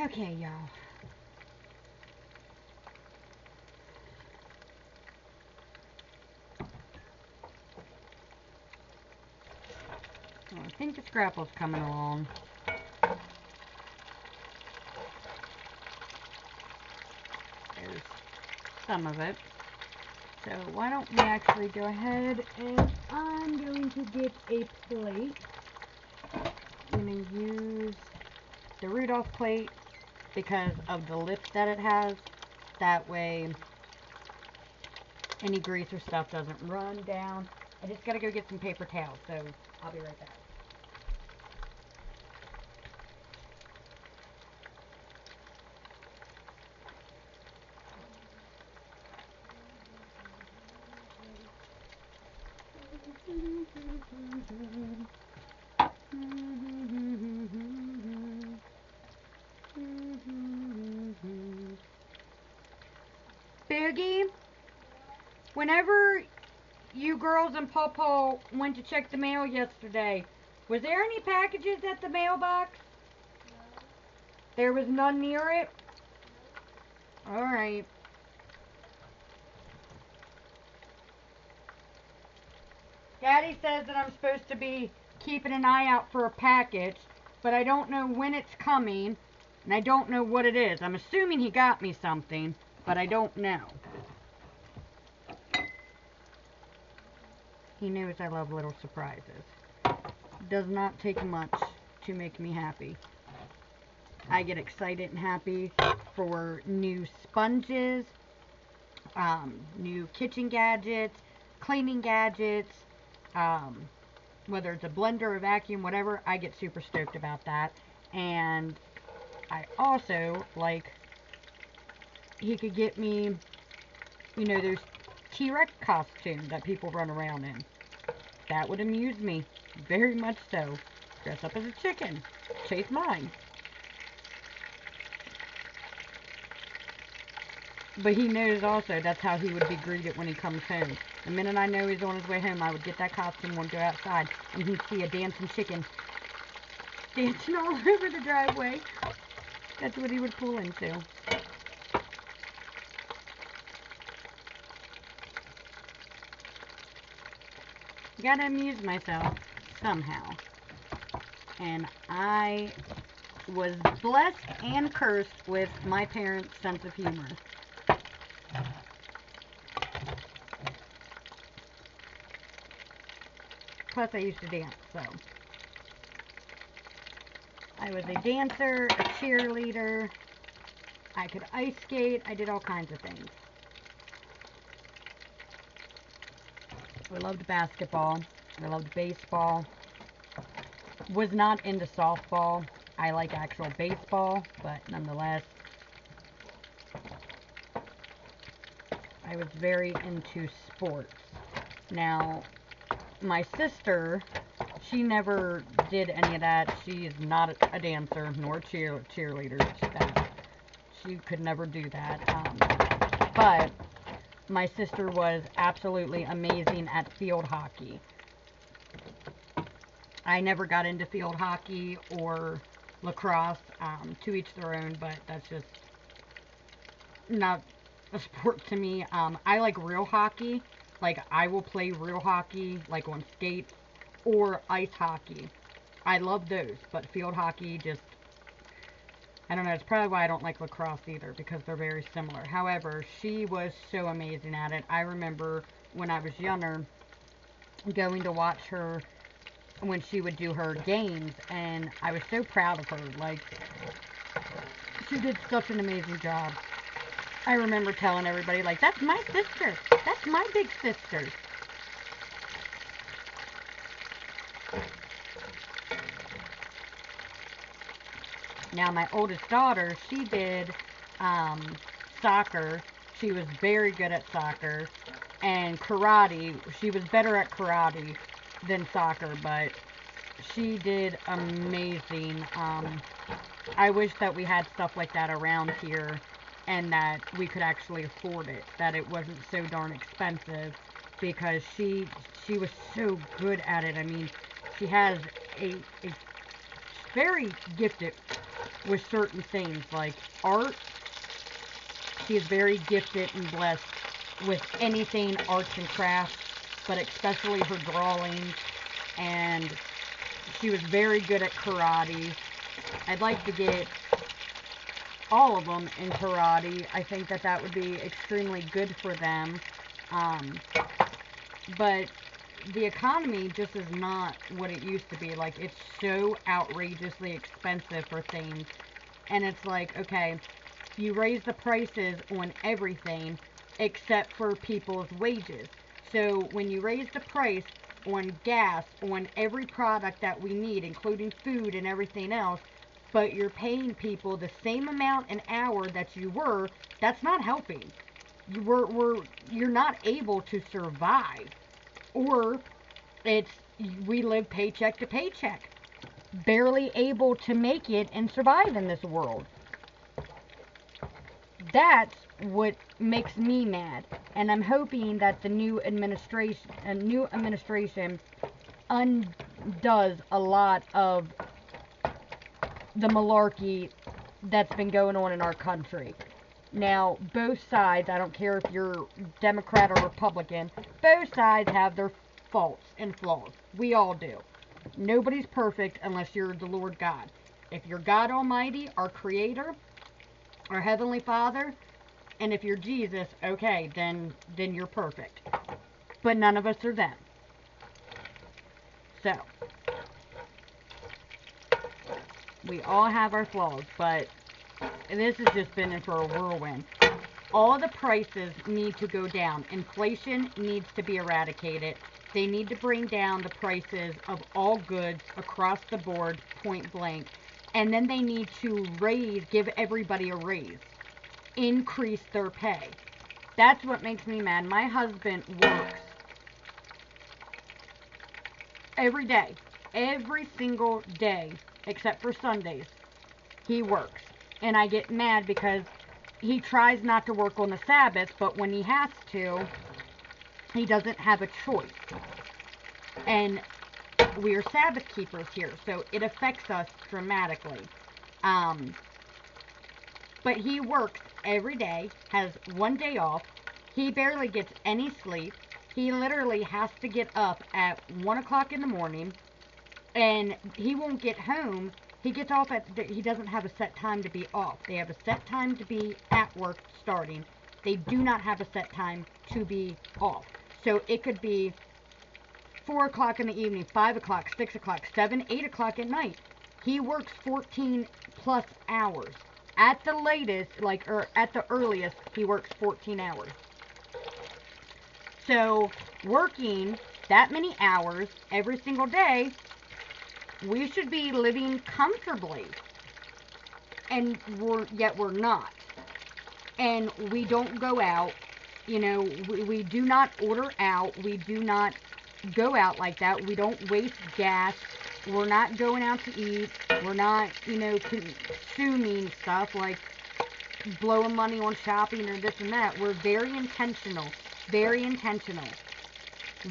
A: Okay, y'all. Well, I think the scrapple's coming along. There's some of it. So why don't we actually go ahead and I'm going to get a plate. I'm going to use the Rudolph plate because of the lip that it has. That way any grease or stuff doesn't run down. I just got to go get some paper towels, so I'll be right back. Boogie, whenever you girls and Pawpaw went to check the mail yesterday, was there any packages at the mailbox?
B: No.
A: There was none near it? Alright. Daddy says that I'm supposed to be keeping an eye out for a package, but I don't know when it's coming, and I don't know what it is. I'm assuming he got me something, but I don't know. He knows I love little surprises. Does not take much to make me happy. I get excited and happy for new sponges, new kitchen gadgets, cleaning gadgets, whether it's a blender or vacuum, whatever, I get super stoked about that. And I also, like, he could get me, you know, those T-Rex costumes that people run around in. That would amuse me, very much so. Dress up as a chicken, chase mine. But he knows also that's how he would be greeted when he comes home. The minute I know he's on his way home, I would get that costume and go outside, and he'd see a dancing chicken dancing all over the driveway. That's what he would pull into. Gotta amuse myself somehow. And I was blessed and cursed with my parents' sense of humor. Plus, I used to dance, so. I was a dancer, a cheerleader. I could ice skate. I did all kinds of things. I loved basketball. I loved baseball. Was not into softball. I like actual baseball, but nonetheless, I was very into sports. Now, my sister, she never did any of that. She is not a dancer nor cheerleader. She could never do that. But my sister was absolutely amazing at field hockey. I never got into field hockey or lacrosse, to each their own, but that's just not a sport to me. I like real hockey. Like, I will play real hockey, like on skates, or ice hockey. I love those, but field hockey just, I don't know, it's probably why I don't like lacrosse either, because they're very similar. However, she was so amazing at it. I remember when I was younger, going to watch her when she would do her games, and I was so proud of her. Like, she did such an amazing job. I remember telling everybody, like, that's my sister. That's my big sister. Now, my oldest daughter, she did soccer. She was very good at soccer. And karate. She was better at karate than soccer, but she did amazing. I wish that we had stuff like that around here, and that we could actually afford it, that it wasn't so darn expensive, because she was so good at it. I mean, she has a very gifted with certain things, like art. She is very gifted and blessed with anything arts and crafts, but especially her drawings, and she was very good at karate. I'd like to get all of them in karate. I think that that would be extremely good for them. But the economy just is not what it used to be. Like, it's so outrageously expensive for things. And it's like, okay, you raise the prices on everything except for people's wages. So when you raise the price on gas, on every product that we need, including food and everything else, but you're paying people the same amount an hour that you were, that's not helping. You're not able to survive. Or we live paycheck to paycheck, barely able to make it and survive in this world. That's what makes me mad, and I'm hoping that the new administration undoes a lot of the malarkey that's been going on in our country. Now, both sides, I don't care if you're Democrat or Republican, both sides have their faults and flaws. We all do. Nobody's perfect unless you're the Lord God. If you're God Almighty, our Creator, our Heavenly Father, and if you're Jesus, okay, then you're perfect. But none of us are them. So, we all have our flaws, but this has just been in for a whirlwind. All the prices need to go down. Inflation needs to be eradicated. They need to bring down the prices of all goods across the board, point blank. And then they need to give everybody a raise. Increase their pay. That's what makes me mad. My husband works every day. Every single day, except for Sundays. He works. And I get mad because he tries not to work on the Sabbath, but when he has to, he doesn't have a choice. And we are Sabbath keepers here, so it affects us dramatically. But he works every day, has one day off. He barely gets any sleep. He literally has to get up at 1 o'clock in the morning, and he won't get home. He gets off he doesn't have a set time to be off. They have a set time to be at work starting. They do not have a set time to be off. So it could be 4 o'clock in the evening, 5 o'clock, 6 o'clock, 7, 8 o'clock at night. He works 14 plus hours. At the latest, or at the earliest, he works 14 hours. So, working that many hours every single day, we should be living comfortably. And yet we're not. And we don't go out. We do not order out. We do not go out like that. We don't waste gas. We're not going out to eat. We're not, consuming stuff like blowing money on shopping or this and that. We're very intentional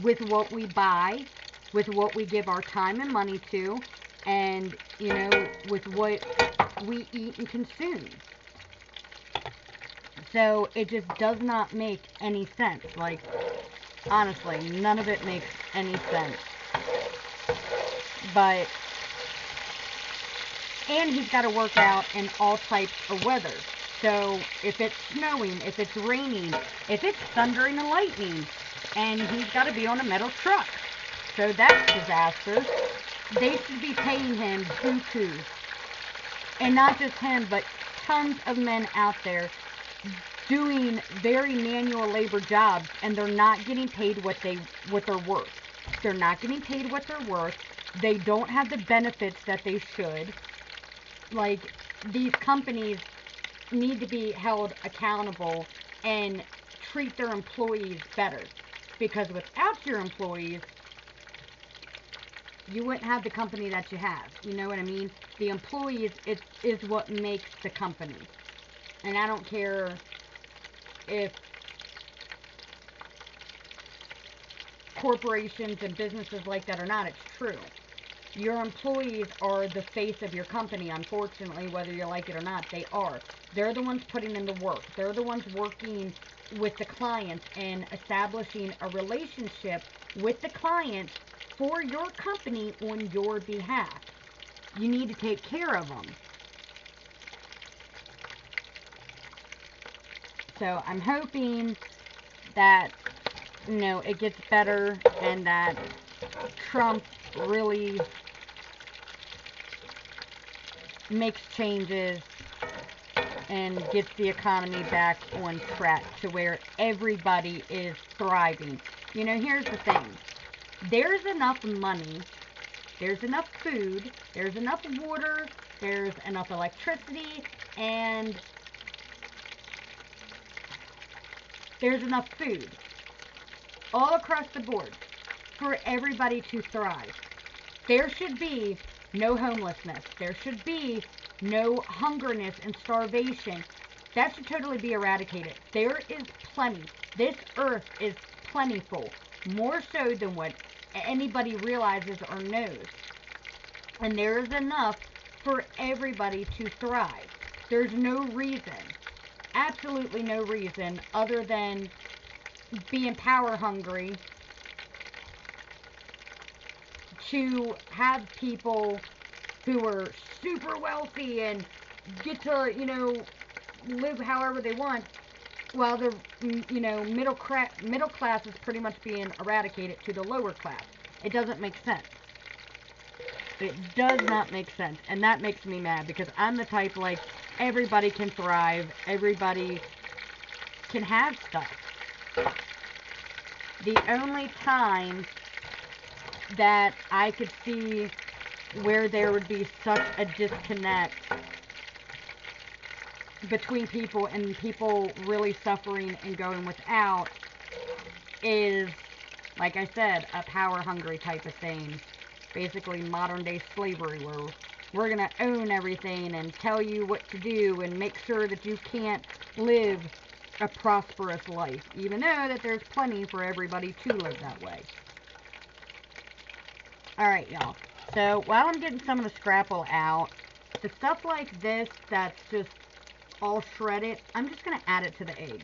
A: with what we buy, with what we give our time and money to, and, with what we eat and consume. So it just does not make any sense. Honestly, none of it makes any sense. But, and he's got to work out in all types of weather. So if it's snowing, if it's raining, if it's thundering and lightning, and he's got to be on a metal truck. So that's disastrous. They should be paying him buku. And not just him, but tons of men out there doing very manual labor jobs, and they're not getting paid what they're worth. They're not getting paid what they're worth. They don't have the benefits that they should. These companies need to be held accountable and treat their employees better. Because without your employees, you wouldn't have the company that you have. You know what I mean? The employees is what makes the company. And I don't care if corporations and businesses like that or not, it's true. Your employees are the face of your company, unfortunately, whether you like it or not, they are. They're the ones putting in the work. They're the ones working with the clients and establishing a relationship with the clients for your company on your behalf. You need to take care of them. So I'm hoping that, it gets better and that Trump really makes changes and gets the economy back on track to where everybody is thriving. Here's the thing. There's enough money, there's enough food, there's enough water, there's enough electricity, and there's enough food all across the board for everybody to thrive. There should be no homelessness. There should be no hungerness and starvation. That should totally be eradicated. There is plenty. This earth is plentiful, more so than what anybody realizes or knows. And there is enough for everybody to thrive. There's no reason, absolutely no reason, other than being power hungry to have people who are super wealthy and get to, live however they want, while the, middle class is pretty much being eradicated to the lower class. It doesn't make sense. It does not make sense. And that makes me mad, because I'm the type, like, everybody can thrive. Everybody can have stuff. The only time that I could see where there would be such a disconnect between people and people really suffering and going without is, like I said, a power-hungry type of thing. Basically modern-day slavery, where we're going to own everything and tell you what to do and make sure that you can't live a prosperous life, even though that there's plenty for everybody to live that way. Alright, y'all. So, while I'm getting some of the scrapple out, the stuff like this that's just all shredded, I'm just going to add it to the egg.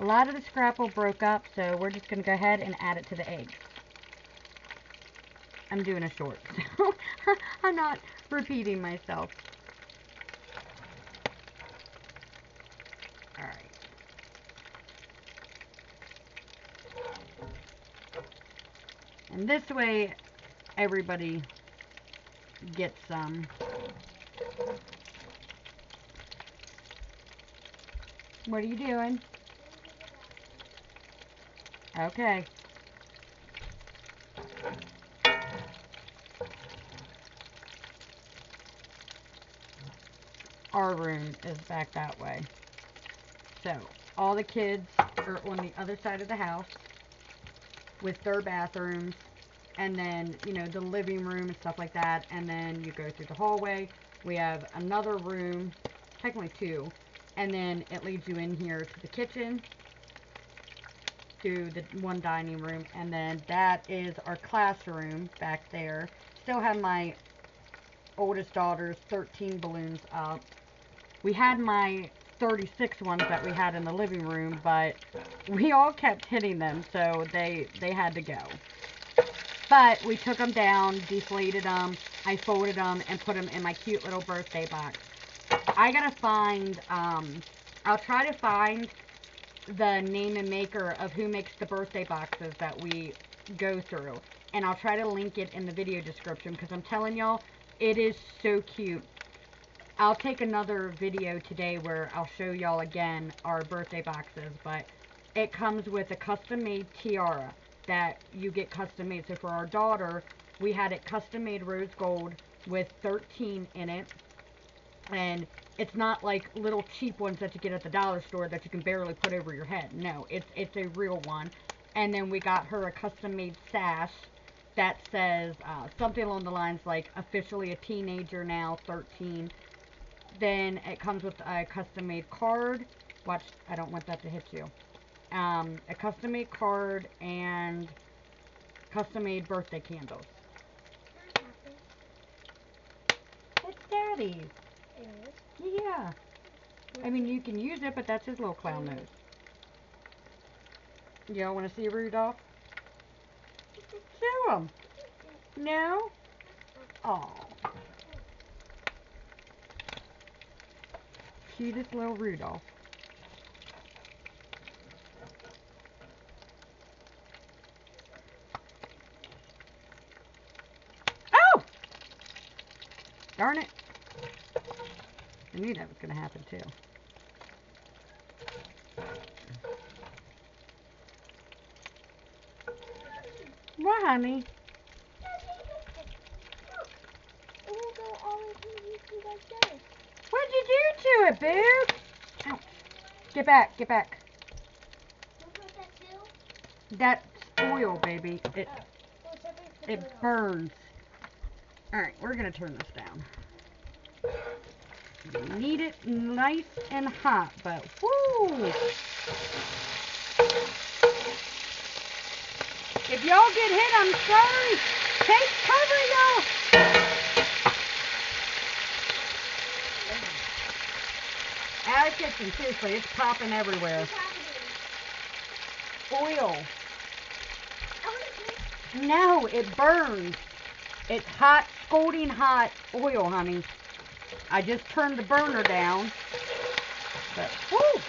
A: A lot of the scrapple broke up, so we're just going to go ahead and add it to the egg. I'm doing a short, so I'm not repeating myself. Alright. And this way, everybody gets some. What are you doing? Okay. Our room is back that way. So, all the kids are on the other side of the house with their bathrooms, and then, the living room and stuff like that, and then you go through the hallway. We have another room, technically two, and then it leads you in here to the kitchen, to the one dining room, and then that is our classroom back there. Still have my oldest daughter's 13 balloons up. We had my 36 ones that we had in the living room, but we all kept hitting them, so they had to go. But we took them down, deflated them, I folded them, and put them in my cute little birthday box. I gotta find, I'll try to find the name and maker of who makes the birthday boxes that we go through, and I'll try to link it in the video description, because I'm telling y'all, it is so cute. I'll take another video today where I'll show y'all again our birthday boxes, but it comes with a custom made tiara that you get custom made. So for our daughter, we had it custom made rose gold with 13 in it, and it's not like little cheap ones that you get at the dollar store that you can barely put over your head. No, it's a real one. And then we got her a custom made sash that says something along the lines like officially a teenager now, 13. Then it comes with a custom made card. Watch, I don't want that to hit you. A custom made card and custom made birthday candles. It's Daddy's.
B: It is?
A: Yeah. I mean, you can use it, but that's his little clown nose. Y'all want to see Rudolph? Show him. No? Oh. Cutest little Rudolph. Oh! Darn it. I knew that was going to happen too. What, honey? What'd you do to it, babe? Ow. Get back, get back. That's oil, baby. It burns. Alright, we're going to turn this down. You need it nice and hot, but whoo! If y'all get hit, I'm sorry. Take cover, y'all. Out of the kitchen, seriously, it's popping everywhere. oil.
B: I want to drink.
A: No, it burns. It's hot, scalding hot oil, honey. I just turned the burner down. But, whew.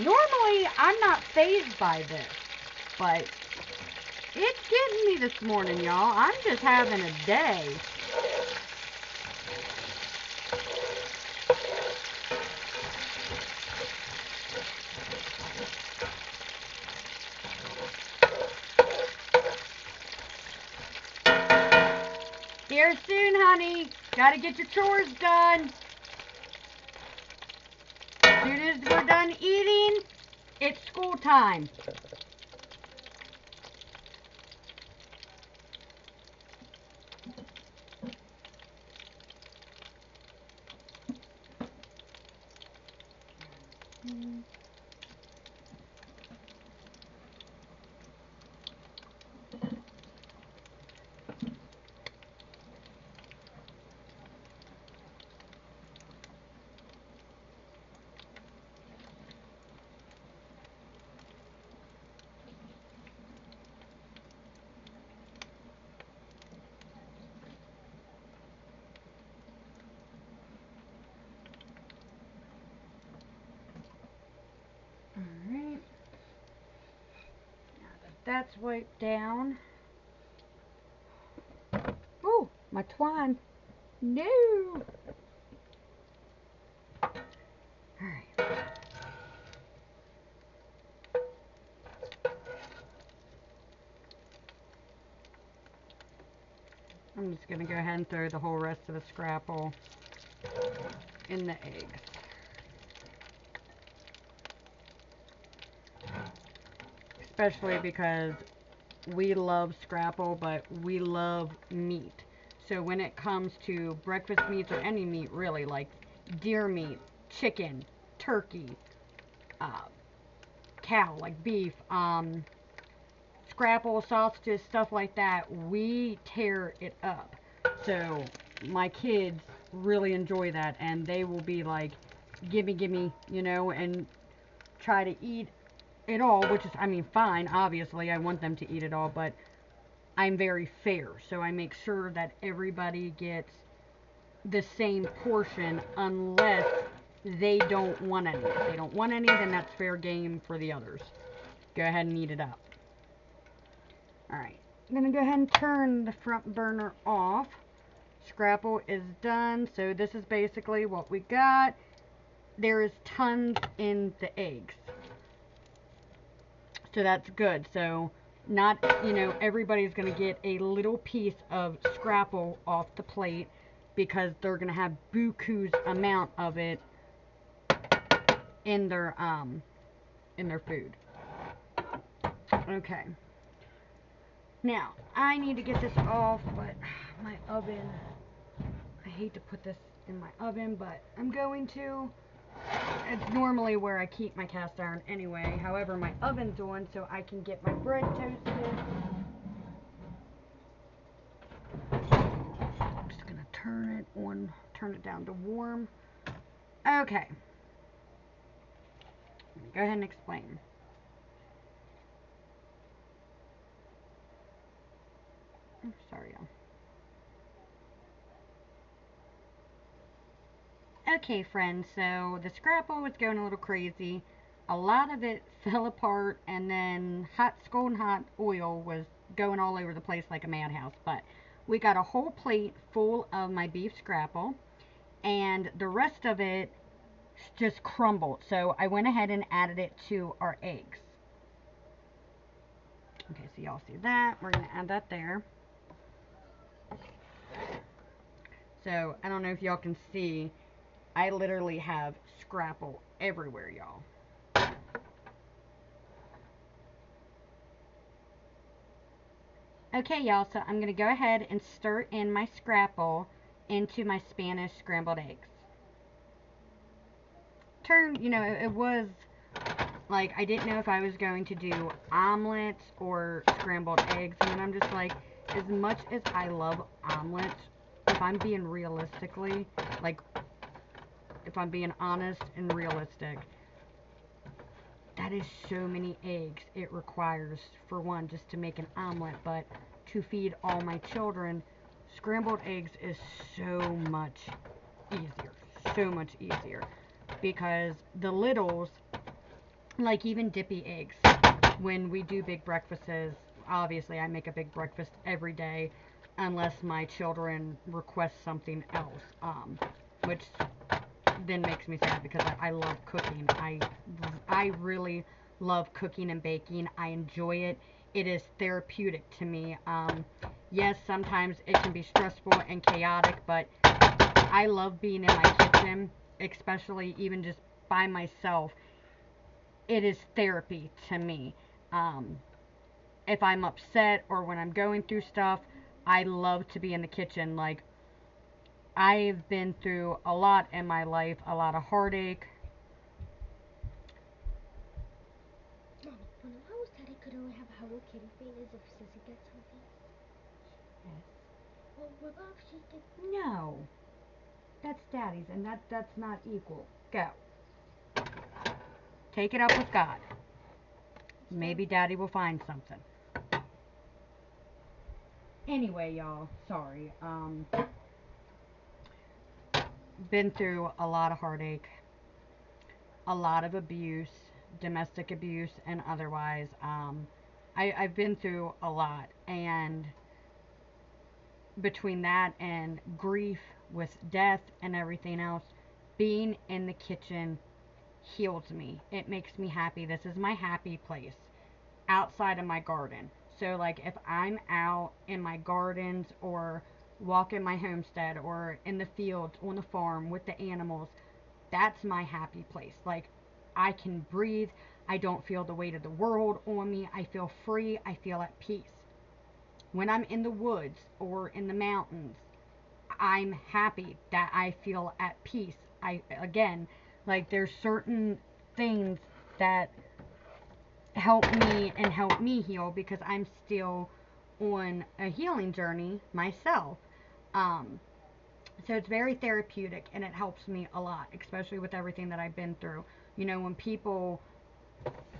A: Normally, I'm not fazed by this. But, it's getting me this morning, y'all. I'm just having a day. Here soon, honey. Gotta get your chores done. As soon as we're done eating, it's school time. Alright. Now that that's wiped down. Oh, my twine. No. Alright. I'm just going to go ahead and throw the whole rest of the scrapple in the eggs. Especially because we love scrapple, but we love meat. So when it comes to breakfast meats or any meat really, like deer meat, chicken, turkey, cow, like beef, scrapple, sausages, stuff like that, we tear it up. So my kids really enjoy that, and they will be like, gimme, you know, and try to eat it all, which is, I mean, fine, obviously, I want them to eat it all, but I'm very fair, so I make sure that everybody gets the same portion unless they don't want any. If they don't want any, then that's fair game for the others. Go ahead and eat it up. Alright, I'm going to go ahead and turn the front burner off. Scrapple is done, so this is basically what we got. There is tons in the eggs. So that's good. So not, you know, everybody's going to get a little piece of scrapple off the plate because they're going to have buku's amount of it in their food. Okay. Now, I need to get this off, but my oven, I hate to put this in my oven, but I'm going to. It's normally where I keep my cast iron anyway. However, my oven's on so I can get my bread toasted. I'm just going to turn it down to warm. Okay. Go ahead and explain. I'm sorry, y'all. Okay, friends, so the scrapple was going a little crazy. A lot of it fell apart, and then scalding hot oil was going all over the place like a madhouse. But we got a whole plate full of my beef scrapple, and the rest of it just crumbled. So I went ahead and added it to our eggs. Okay, so y'all see that. We're going to add that there. So I don't know if y'all can see. I literally have scrapple everywhere, y'all. Okay, y'all, so I'm going to go ahead and stir in my scrapple into my Spanish scrambled eggs. You know, it was, like, I didn't know if I was going to do omelets or scrambled eggs, and then I'm just like, as much as I love omelets, if I'm being realistically, like, if I'm being honest and realistic, that is so many eggs it requires, for one, just to make an omelet, but to feed all my children, scrambled eggs is so much easier. So much easier. Because the littles, like even dippy eggs, when we do big breakfasts, obviously I make a big breakfast every day, unless my children request something else, which then makes me sad because I love cooking. I really love cooking and baking. I enjoy it. It is therapeutic to me. Yes, sometimes it can be stressful and chaotic, but I love being in my kitchen, especially even just by myself. It is therapy to me. If I'm upset or when I'm going through stuff, I love to be in the kitchen. Like, I've been through a lot in my life, a lot of heartache.
B: Mommy, when I was sad, I could only have a Hello Kitty thing as if Sissy gets something.
A: Yes.
B: Well, what about if she gets...
A: No. That's Daddy's, and that's not equal. Go. Take it up with God. Maybe Daddy will find something. Anyway, y'all, sorry. Been through a lot of heartache, a lot of abuse, domestic abuse and otherwise. I've been through a lot, and between that and grief with death and everything else, being in the kitchen heals me. It makes me happy. This is my happy place outside of my garden. So, like, if I'm out in my gardens or walking my homestead or in the fields on the farm with the animals, that's my happy place. Like, I can breathe. I don't feel the weight of the world on me. I feel free. I feel at peace. When I'm in the woods or in the mountains, I'm happy that I feel at peace. Again, like, there's certain things that help me and help me heal because I'm still on a healing journey myself. So it's very therapeutic and it helps me a lot, especially with everything that I've been through. You know, when people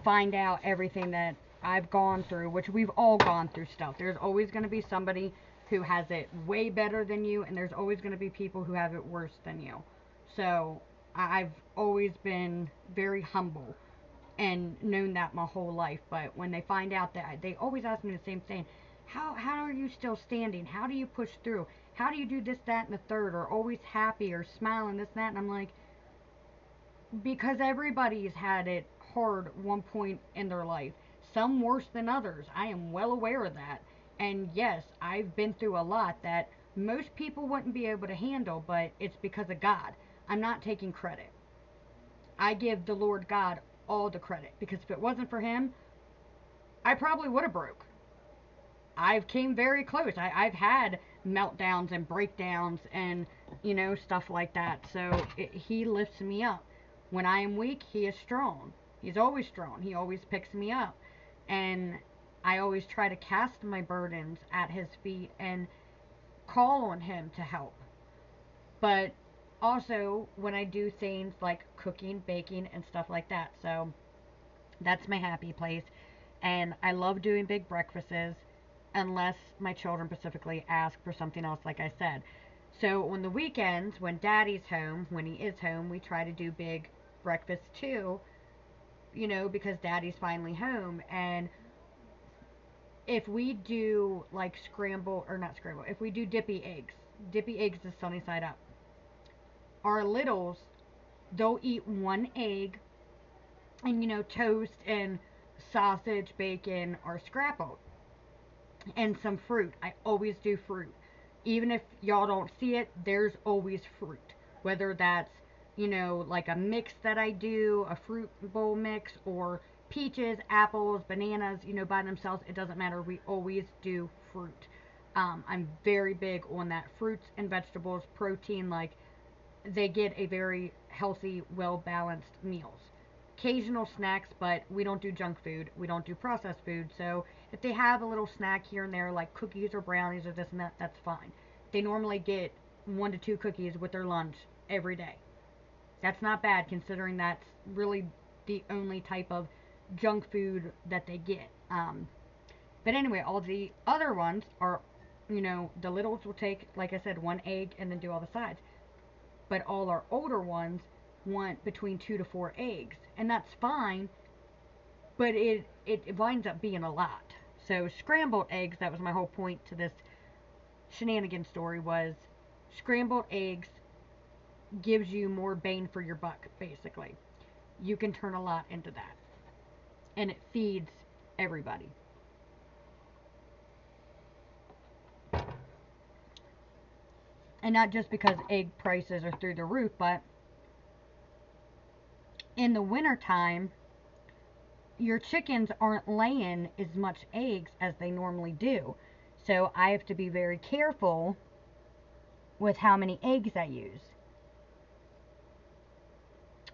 A: find out everything that I've gone through, which we've all gone through stuff. There's always going to be somebody who has it way better than you, and there's always going to be people who have it worse than you. So I've always been very humble and known that my whole life. But when they find out that, they always ask me the same thing. How are you still standing? How do you push through? How do you do this, that, and the third? Or always happy or smiling, this, that? And I'm like, because everybody's had it hard one point in their life. Some worse than others. I am well aware of that. And yes, I've been through a lot that most people wouldn't be able to handle, but it's because of God. I'm not taking credit. I give the Lord God all the credit, because if it wasn't for him, I probably would have broke. I've came very close. I've had meltdowns and breakdowns and, you know, stuff like that. So he lifts me up. When I am weak, he is strong. He's always strong. He always picks me up. And I always try to cast my burdens at his feet and call on him to help. But also when I do things like cooking, baking, and stuff like that. So that's my happy place. And I love doing big breakfasts, unless my children specifically ask for something else, like I said. So on the weekends, when Daddy's home, when he is home, we try to do big breakfasts too, you know, because Daddy's finally home. And if we do like scramble, or not scramble, if we do dippy eggs is sunny side up. Our littles, they'll eat one egg and, you know, toast and sausage, bacon, or scrappled, and some fruit. I always do fruit. Even if y'all don't see it, there's always fruit. Whether that's, you know, like a mix that I do, a fruit bowl mix, or peaches, apples, bananas, you know, by themselves, it doesn't matter. We always do fruit. I'm very big on that. Fruits and vegetables, protein, like, they get a very healthy, well-balanced meals. Occasional snacks, but we don't do junk food. We don't do processed food. So if they have a little snack here and there, like cookies or brownies or this and that, that's fine. They normally get 1 to 2 cookies with their lunch every day. That's not bad, considering that's really the only type of junk food that they get. But anyway, all the other ones are, you know, the littles will take, like I said, 1 egg and then do all the sides. But all our older ones want between 2 to 4 eggs, and that's fine. But it winds up being a lot. So scrambled eggs, that was my whole point to this shenanigan story, was scrambled eggs gives you more bang for your buck, basically. You can turn a lot into that. And it feeds everybody. And not just because egg prices are through the roof, but in the wintertime, your chickens aren't laying as much eggs as they normally do. So I have to be very careful with how many eggs I use.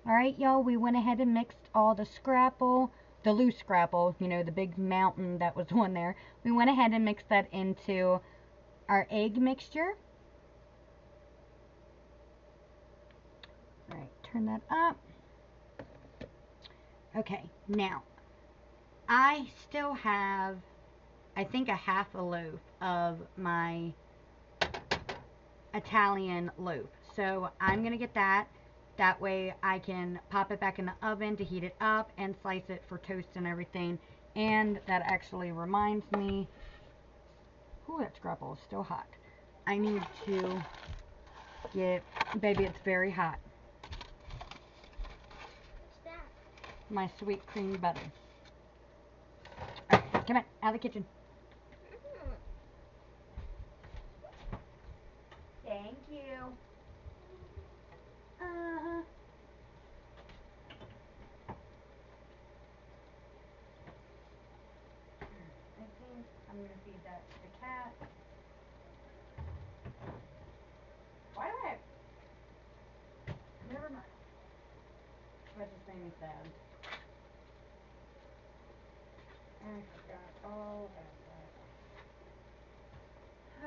A: Alright, y'all, we went ahead and mixed all the scrapple, the loose scrapple, you know, the big mountain that was on there. We went ahead and mixed that into our egg mixture. Alright, turn that up. Okay, now, I still have, I think, a half a loaf of my Italian loaf. So I'm going to get that. That way I can pop it back in the oven to heat it up and slice it for toast and everything. And that actually reminds me, ooh, that scrapple is still hot. I need to get, baby, it's very hot. My sweet cream butter. Okay, come on, out of the kitchen. Thank you. I think I'm gonna feed that to the cat. Why do I? Never mind. That just made me sad. I forgot all about that.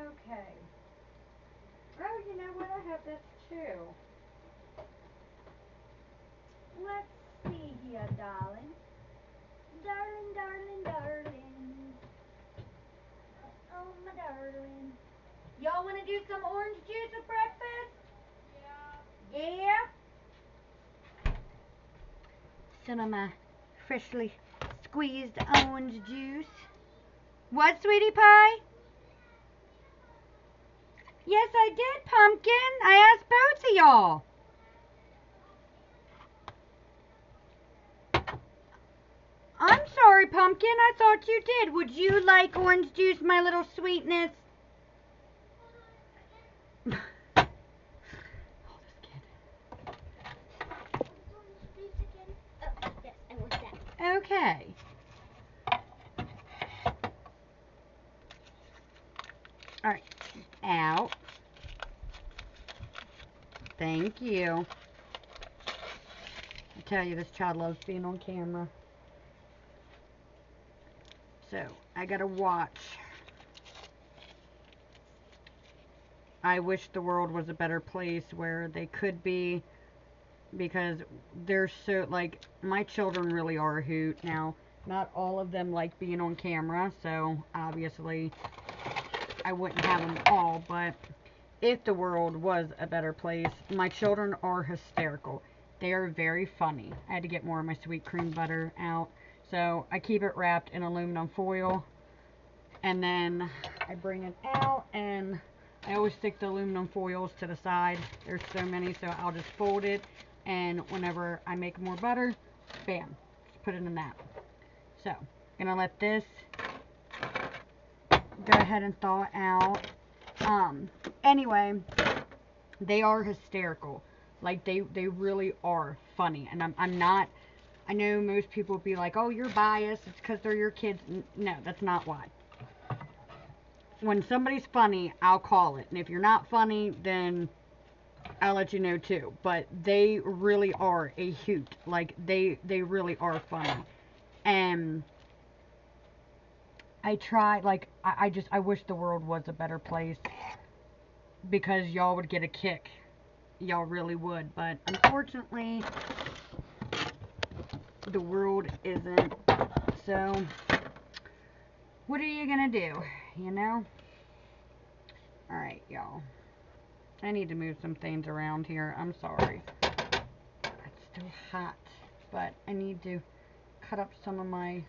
A: Okay. Oh, you know what? I have this too. Let's see here, darling. Darling, darling, darling. Oh, my darling. Y'all want to do some orange juice with breakfast? Yeah. Yeah? Some of my freshly squeezed orange juice. What, sweetie pie? Yes, I did, Pumpkin. I asked both of y'all. I'm sorry, Pumpkin. I thought you did. Would you like orange juice, my little sweetness? Oh, this kid. Okay. Alright. Out. Thank you. I tell you, this child loves being on camera. So, I gotta watch. I wish the world was a better place where they could be, because they're so, like, my children really are a hoot. Now, not all of them like being on camera, so obviously I wouldn't have them all, but if the world was a better place, my children are hysterical. They are very funny. I had to get more of my sweet cream butter out. So I keep it wrapped in aluminum foil, and then I bring it out, and I always stick the aluminum foils to the side. There's so many, so I'll just fold it, and whenever I make more butter, bam, just put it in that. So, gonna let this go ahead and thaw out. Anyway, they are hysterical. Like, they really are funny, and I'm not, I know most people would be like, oh, you're biased, it's because they're your kids. No, that's not why. When somebody's funny, I'll call it. And if you're not funny, then I'll let you know too. But they really are a hoot. Like, they really are funny. And I try, like, I wish the world was a better place, because y'all would get a kick. Y'all really would. But unfortunately, the world isn't. So, what are you gonna do? You know? Alright, y'all. I need to move some things around here. I'm sorry. It's still hot. But I need to cut up some of my...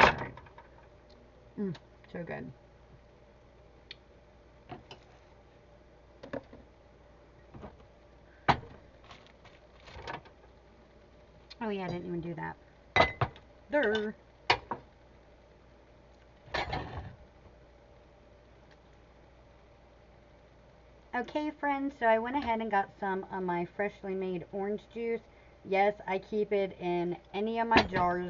A: Alright. So good. Oh yeah, I didn't even do that. There. Okay, friends, so I went ahead and got some of my freshly made orange juice. Yes, I keep it in any of my jars.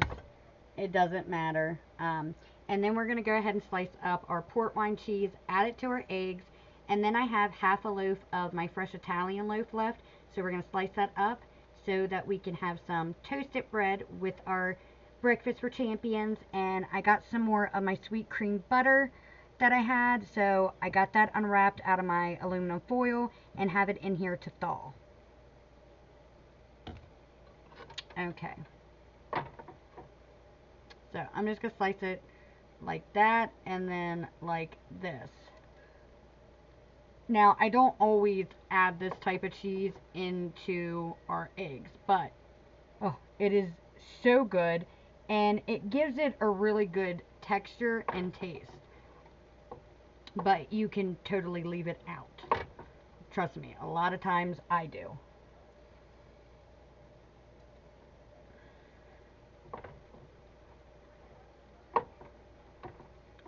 A: It doesn't matter. And then we're going to go ahead and slice up our port wine cheese, add it to our eggs, and then I have half a loaf of my fresh Italian loaf left. So we're going to slice that up so that we can have some toasted bread with our breakfast for champions. And I got some more of my sweet cream butter that I had, so I got that unwrapped out of my aluminum foil and have it in here to thaw. Okay. So I'm just going to slice it like that and then like this. Now, I don't always add this type of cheese into our eggs, but oh, it is so good and it gives it a really good texture and taste. But you can totally leave it out. Trust me, a lot of times I do.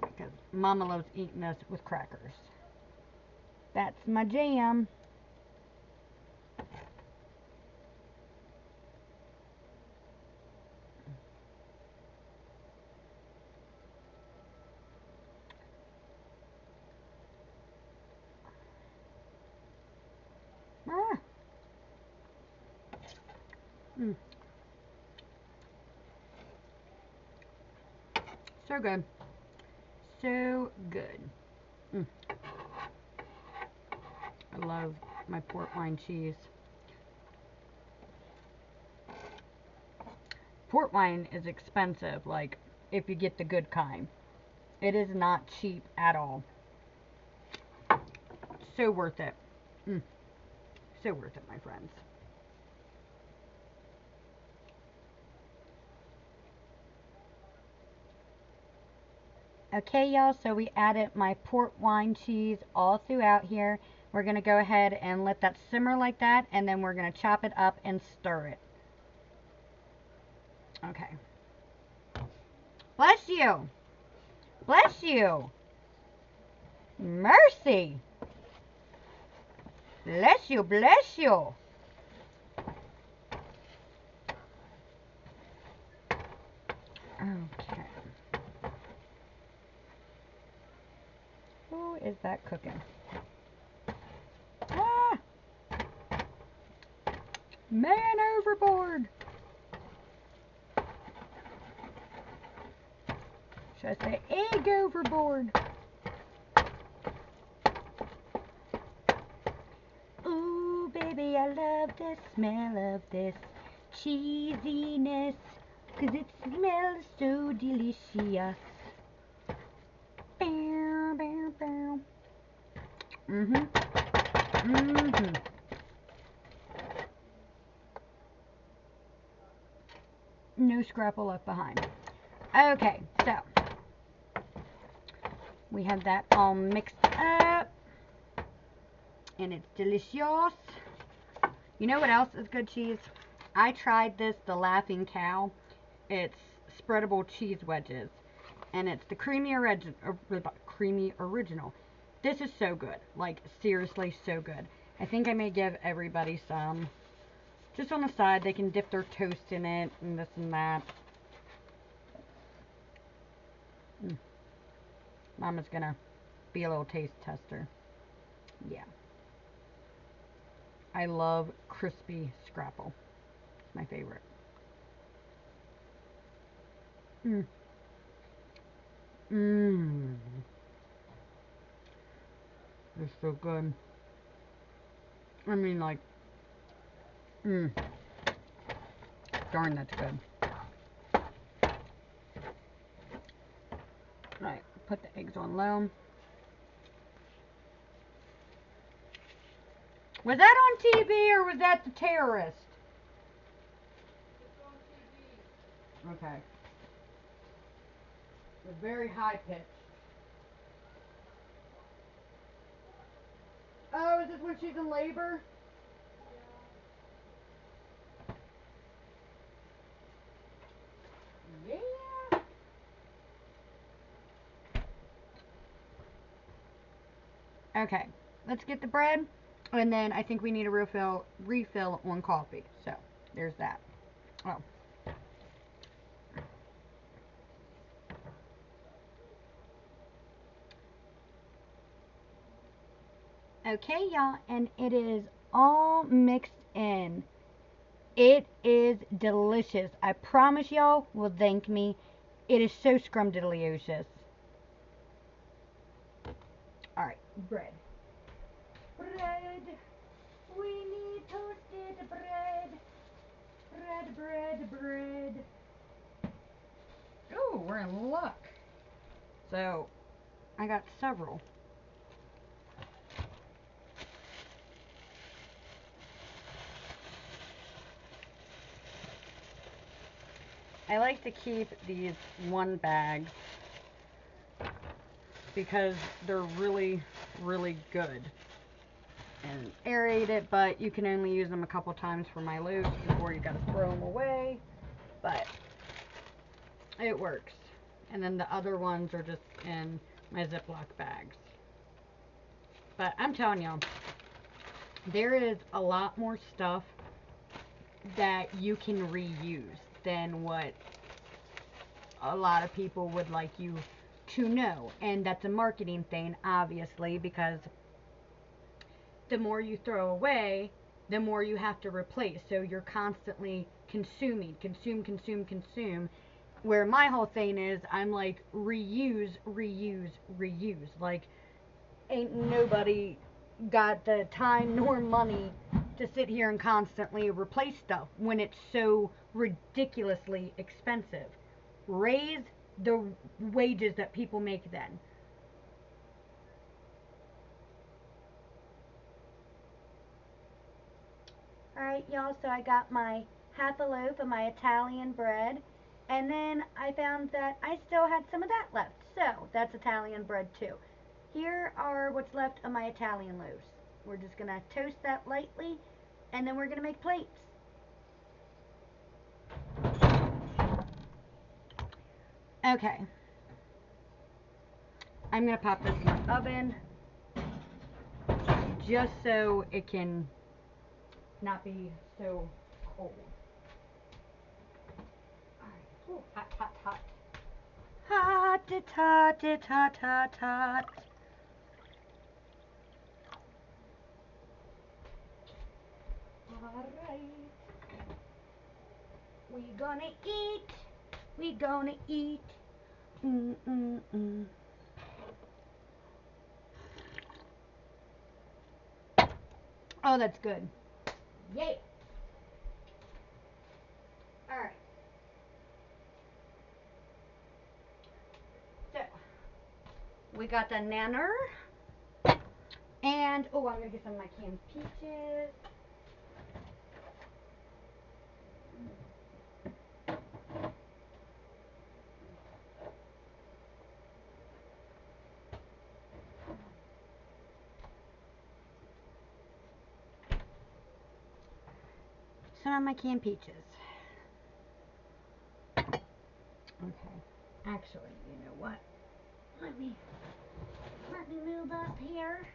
A: Because Mama loves eating this with crackers. That's my jam. Ah. So good. So good. I love my port wine cheese. Port wine is expensive, like, if you get the good kind. It is not cheap at all. So worth it. So worth it, my friends. Okay, y'all, so we added my port wine cheese all throughout here. We're going to go ahead and let that simmer like that, and then we're going to chop it up and stir it. Okay. Bless you. Bless you. Mercy. Bless you, bless you. Okay. Who is that cooking? Ah! Man overboard. Should I say egg overboard? Ooh, baby, I love the smell of this cheesiness, 'cause it smells so delicious. Bow, bow, bow. No scrapple left behind. Okay, so we have that all mixed up, and it's delicious. You know what else is good cheese? I tried this, the Laughing Cow. It's spreadable cheese wedges, and it's the creamy original. This is so good, like seriously so good. I think I may give everybody some, just on the side. They can dip their toast in it and this and that. Mama's gonna be a little taste tester. Yeah. I love crispy scrapple. It's my favorite. It's so good. I mean, like, Darn, that's good. Alright, put the eggs on low. Was that on TV or was that the terrorist?
D: It's on TV.
A: Okay. It's very high pitched. Oh, is this when she's in labor? Yeah. Okay, let's get the bread, and then I think we need a refill on coffee. So there's that. Oh. Okay, y'all, and it is all mixed in. It is delicious. I promise y'all will thank me. It is so scrumdiddlyocious. Alright, bread. Bread. We need toasted bread. Bread. Oh, we're in luck. So, I got several. I like to keep these one bags because they're really, really good. And aerate it, but you can only use them a couple times for my loaves before you gotta throw them away. But it works. And then the other ones are just in my Ziploc bags. But I'm telling y'all, there is a lot more stuff that you can reuse than what a lot of people would like you to know. And that's a marketing thing, obviously, because the more you throw away, the more you have to replace. So you're constantly consuming, consume. Where my whole thing is, I'm like, reuse. Like, ain't nobody got the time nor money to sit here and constantly replace stuff when it's so ridiculously expensive. Raise the wages that people make then. Alright, y'all, so I got my half a loaf of my Italian bread, and then I found that I still had some of that left, so that's Italian bread too. Here are what's left of my Italian loaves. We're just going to toast that lightly, and then we're going to make plates. Okay. I'm going to pop this in the oven, just so it can not be so cold. Alright. Ooh, hot. Hot. Alright. We gonna eat. Oh, that's good. Yay. Alright. So, we got the nanner. And, oh, I'm going to get some of my canned peaches. Some of my canned peaches. Okay. Actually, you know what? Let me move up here.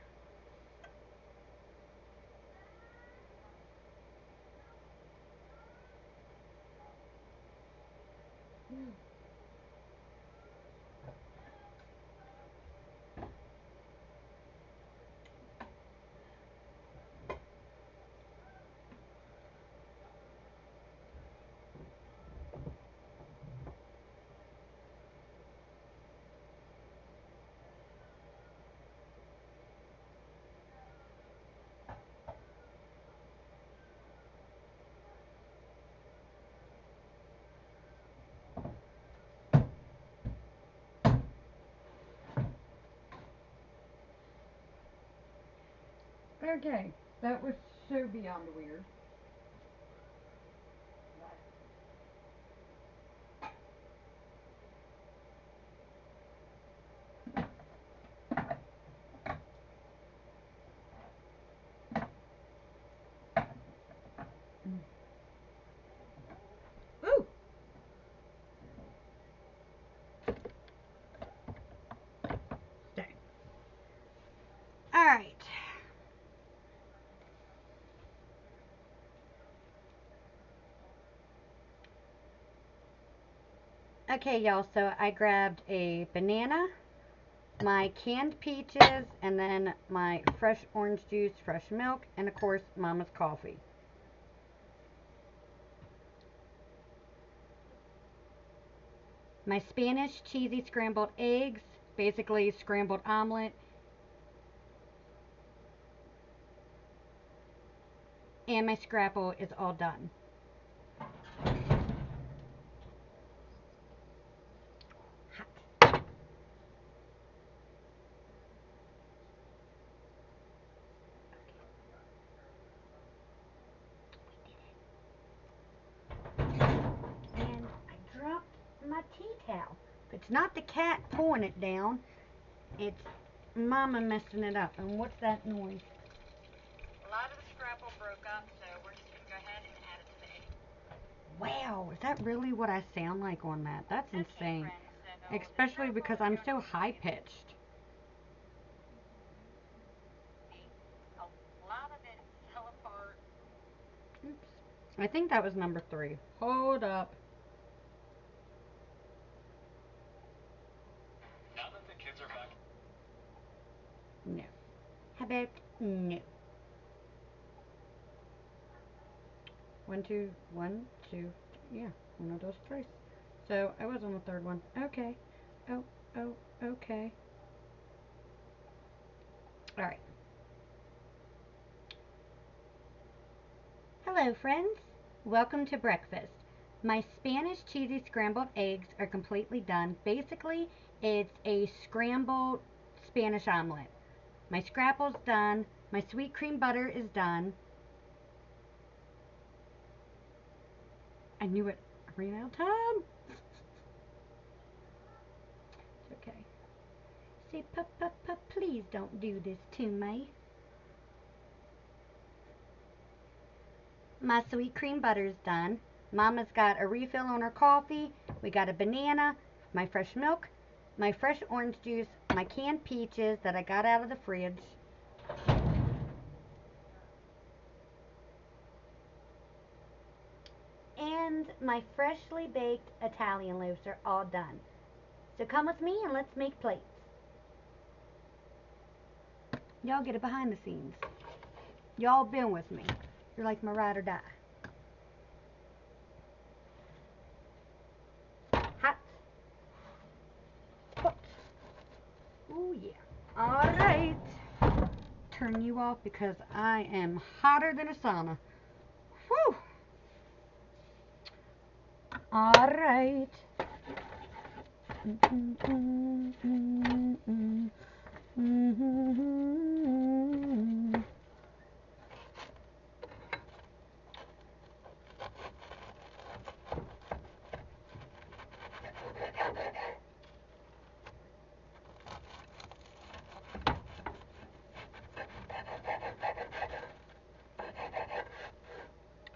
A: Okay, that was so beyond weird. Ooh! Stay. Alright. Okay, y'all, so I grabbed a banana, my canned peaches, and then my fresh orange juice, fresh milk, and of course, Mama's coffee. My Spanish cheesy scrambled eggs, basically scrambled omelet, and my scrapple is all done. Hot. And I dropped my tea towel. It's not the cat pulling it down, it's Mama messing it up. And what's that noise?
C: A lot of the scrapple broke up, so we're just going to go ahead and add it to the egg.
A: Wow, is that really what I sound like on that? That's
C: Okay,
A: insane.
C: friends, so
A: Especially because I'm so high-pitched.
C: a lot of it fell apart.
A: Oops. I think that was number 3. Hold up.
E: Now that the kids are back.
A: No. How about no? 1, 2, 1, 2. Yeah, one of those twice. So I was on the third one. Okay. Oh, okay. Alright. Hello, friends. Welcome to breakfast. My Spanish cheesy scrambled eggs are completely done. Basically, it's a scrambled Spanish omelet. My scrapple's done. My sweet cream butter is done. I knew it. I ran out of time. It's okay. Say, please don't do this to me. My sweet cream butter's done. Mama's got a refill on her coffee. We got a banana, my fresh milk, my fresh orange juice, my canned peaches that I got out of the fridge. And my freshly baked Italian loaves are all done. So come with me and let's make plates. Y'all get it behind the scenes. Y'all been with me. You're like my ride or die. Hot. Hot. Ooh, yeah. Alright. Turn you off because I am hotter than a sauna. Whew. Alright.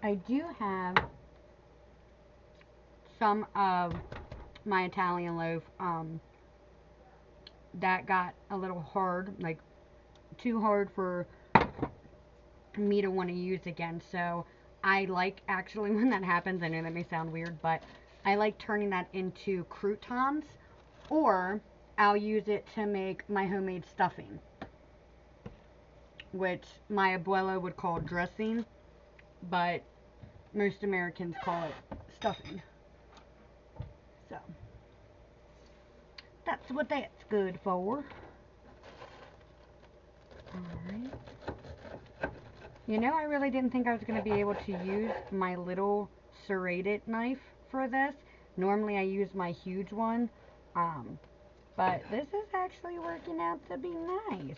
A: I do have some of my Italian loaf that got a little hard, like too hard for me to want to use again. So I like, actually, when that happens, I know that may sound weird, but I like turning that into croutons, or I'll use it to make my homemade stuffing, which my abuela would call dressing, but most Americans call it stuffing. So that's what that's good for. Alright. You know, I really didn't think I was going to be able to use my little serrated knife for this. Normally I use my huge one, but this is actually working out to be nice.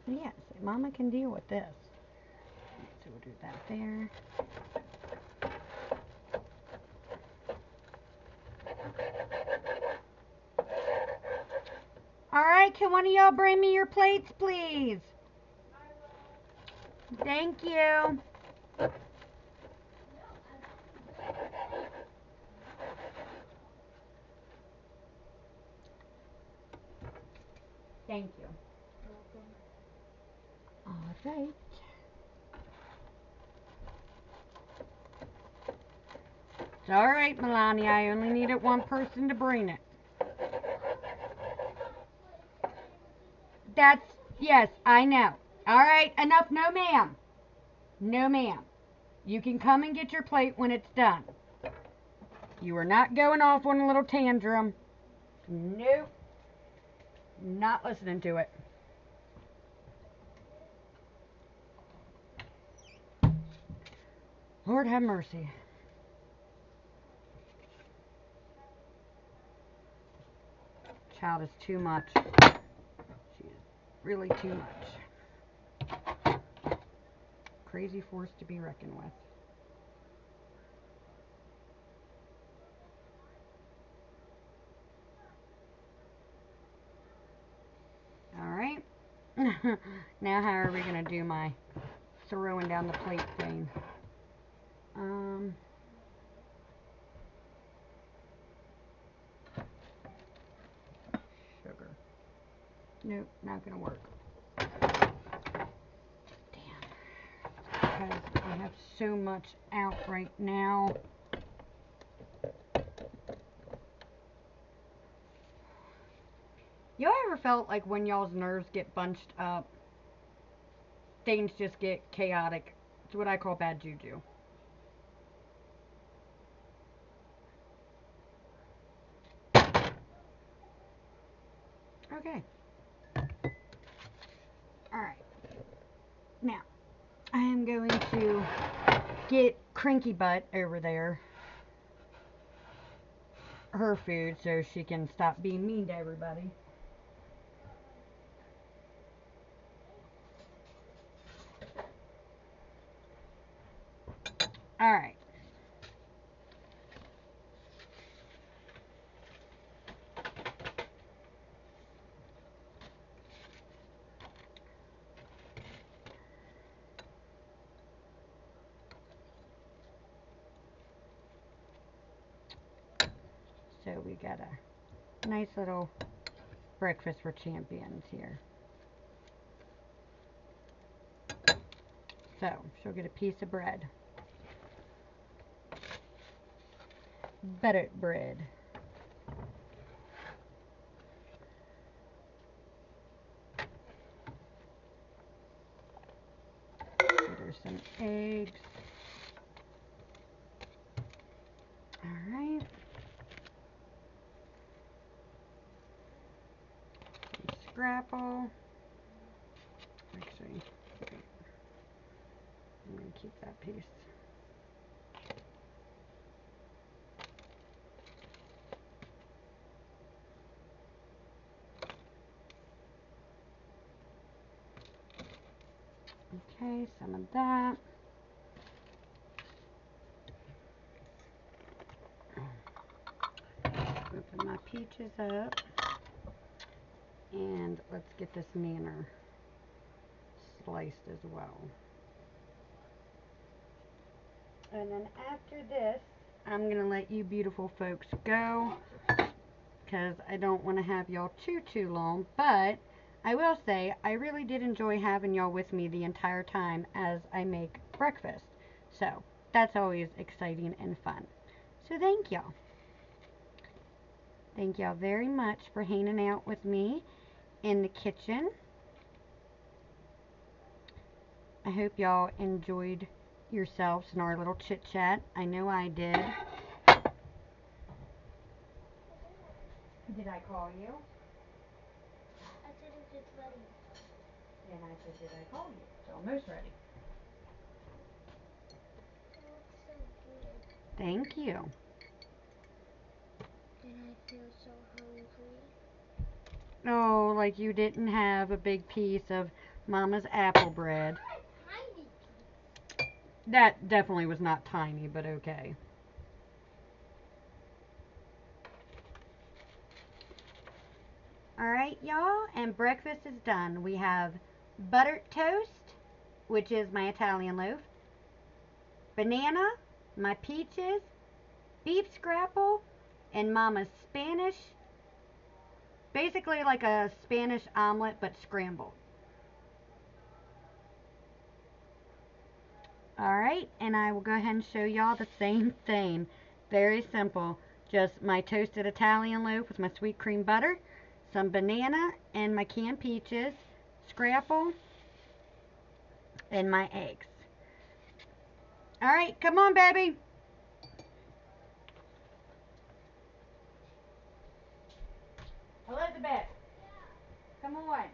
A: Yes, Mama can deal with this. So we'll do that there. Alright, can one of y'all bring me your plates, please? Thank you. Thank you. Alright. It's alright, Melania. I only needed one person to bring it. Yes, I know. Alright, enough. No, ma'am. No, ma'am. You can come and get your plate when it's done. You are not going off on a little tantrum. Nope. Not listening to it. Lord have mercy. Child is too much. She is really too much. Crazy force to be reckoned with. Alright. Now how are we going to do my throwing down the plate thing? Sugar. Nope, not going to work. Damn. Because I have so much out right now. Y'all ever felt like when y'all's nerves get bunched up, things just get chaotic? It's what I call bad juju. Okay. Alright. Now, I am going to get Cranky Butt over there her food so she can stop being mean to everybody. Alright. So we got a nice little breakfast for champions here. So, she'll get a piece of bread. Buttered bread. There's some eggs. Alright. Some scrapple. Actually, I'm going to keep that piece. Okay, some of that. Open my peaches up. And let's get this manner sliced as well. And then after this, I'm going to let you beautiful folks go because I don't want to have y'all too long. But I will say, I really did enjoy having y'all with me the entire time as I make breakfast. So, that's always exciting and fun. So, thank y'all. Thank y'all very much for hanging out with me in the kitchen. I hope y'all enjoyed yourselves in our little chit chat. I know I did. Did I call you?
B: I said if it's ready.
A: And I said, did I call you? It's almost ready.
B: It looks so good.
A: Thank you.
B: And I feel so hungry.
A: Oh, like you didn't have a big piece of Mama's apple bread.
B: Tiny.
A: That definitely was not tiny, but okay. Alright, y'all, and breakfast is done. We have buttered toast, which is my Italian loaf, banana, my peaches, beef scrapple, and Mama's Spanish. Basically like a Spanish omelet, but scrambled. Alright, and I will go ahead and show y'all the same thing. Very simple. Just my toasted Italian loaf with my sweet cream butter, some banana, and my canned peaches, scrapple, and my eggs. Alright, come on, baby. Elizabeth, come on.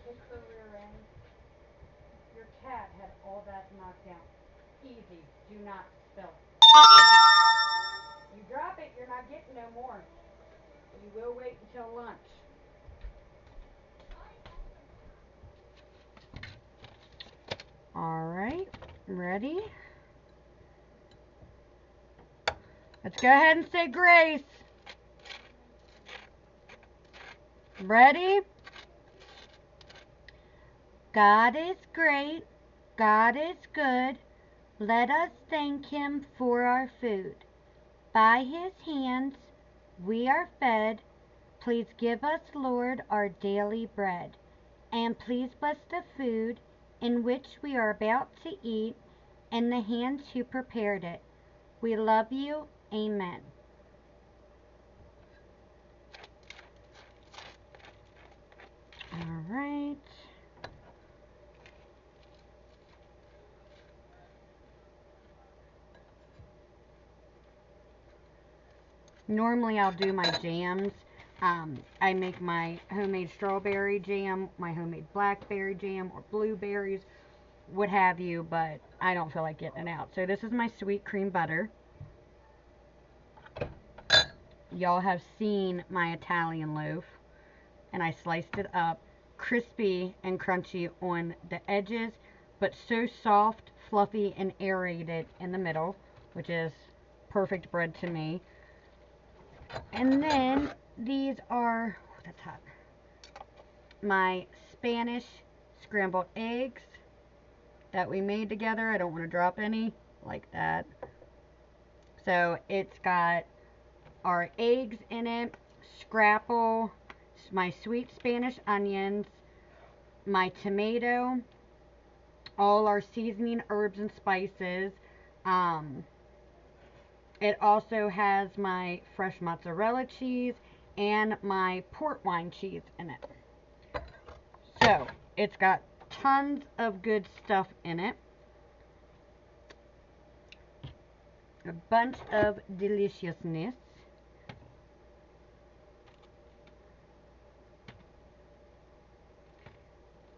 A: Kick the rear end. Your cat had all that knocked out. Easy. Do not spill it. You drop it, you're not getting no more. You will wait until lunch. Alright, ready? Let's go ahead and say grace. Ready? God is great. God is good. Let us thank Him for our food. By His hands we are fed. Please give us, Lord, our daily bread. And please bless the food in which we are about to eat and the hands who prepared it. We love you. Amen. All right. Normally I'll do my jams. I make my homemade strawberry jam, my homemade blackberry jam, or blueberries, what have you, but I don't feel like getting it out. So this is my sweet cream butter. Y'all have seen my Italian loaf, and I sliced it up, crispy and crunchy on the edges, but so soft, fluffy, and aerated in the middle, which is perfect bread to me. And then these are, that's hot, my Spanish scrambled eggs that we made together. I don't want to drop any like that. So it's got our eggs in it, scrapple, my sweet Spanish onions, my tomato, all our seasoning herbs and spices. It also has my fresh mozzarella cheese and my port wine cheese in it. So it's got tons of good stuff in it. A bunch of deliciousness.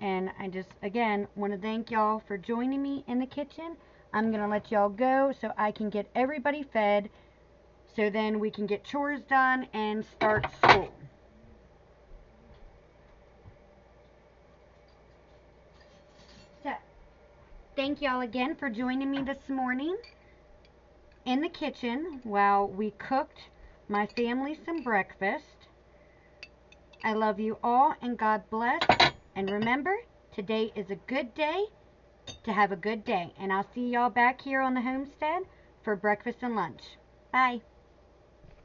A: And I just, again, want to thank y'all for joining me in the kitchen. I'm going to let y'all go so I can get everybody fed, so then we can get chores done and start school. So, thank y'all again for joining me this morning in the kitchen while we cooked my family some breakfast. I love you all and God bless. And remember, today is a good day to have a good day. And I'll see y'all back here on the homestead for breakfast and lunch. Bye.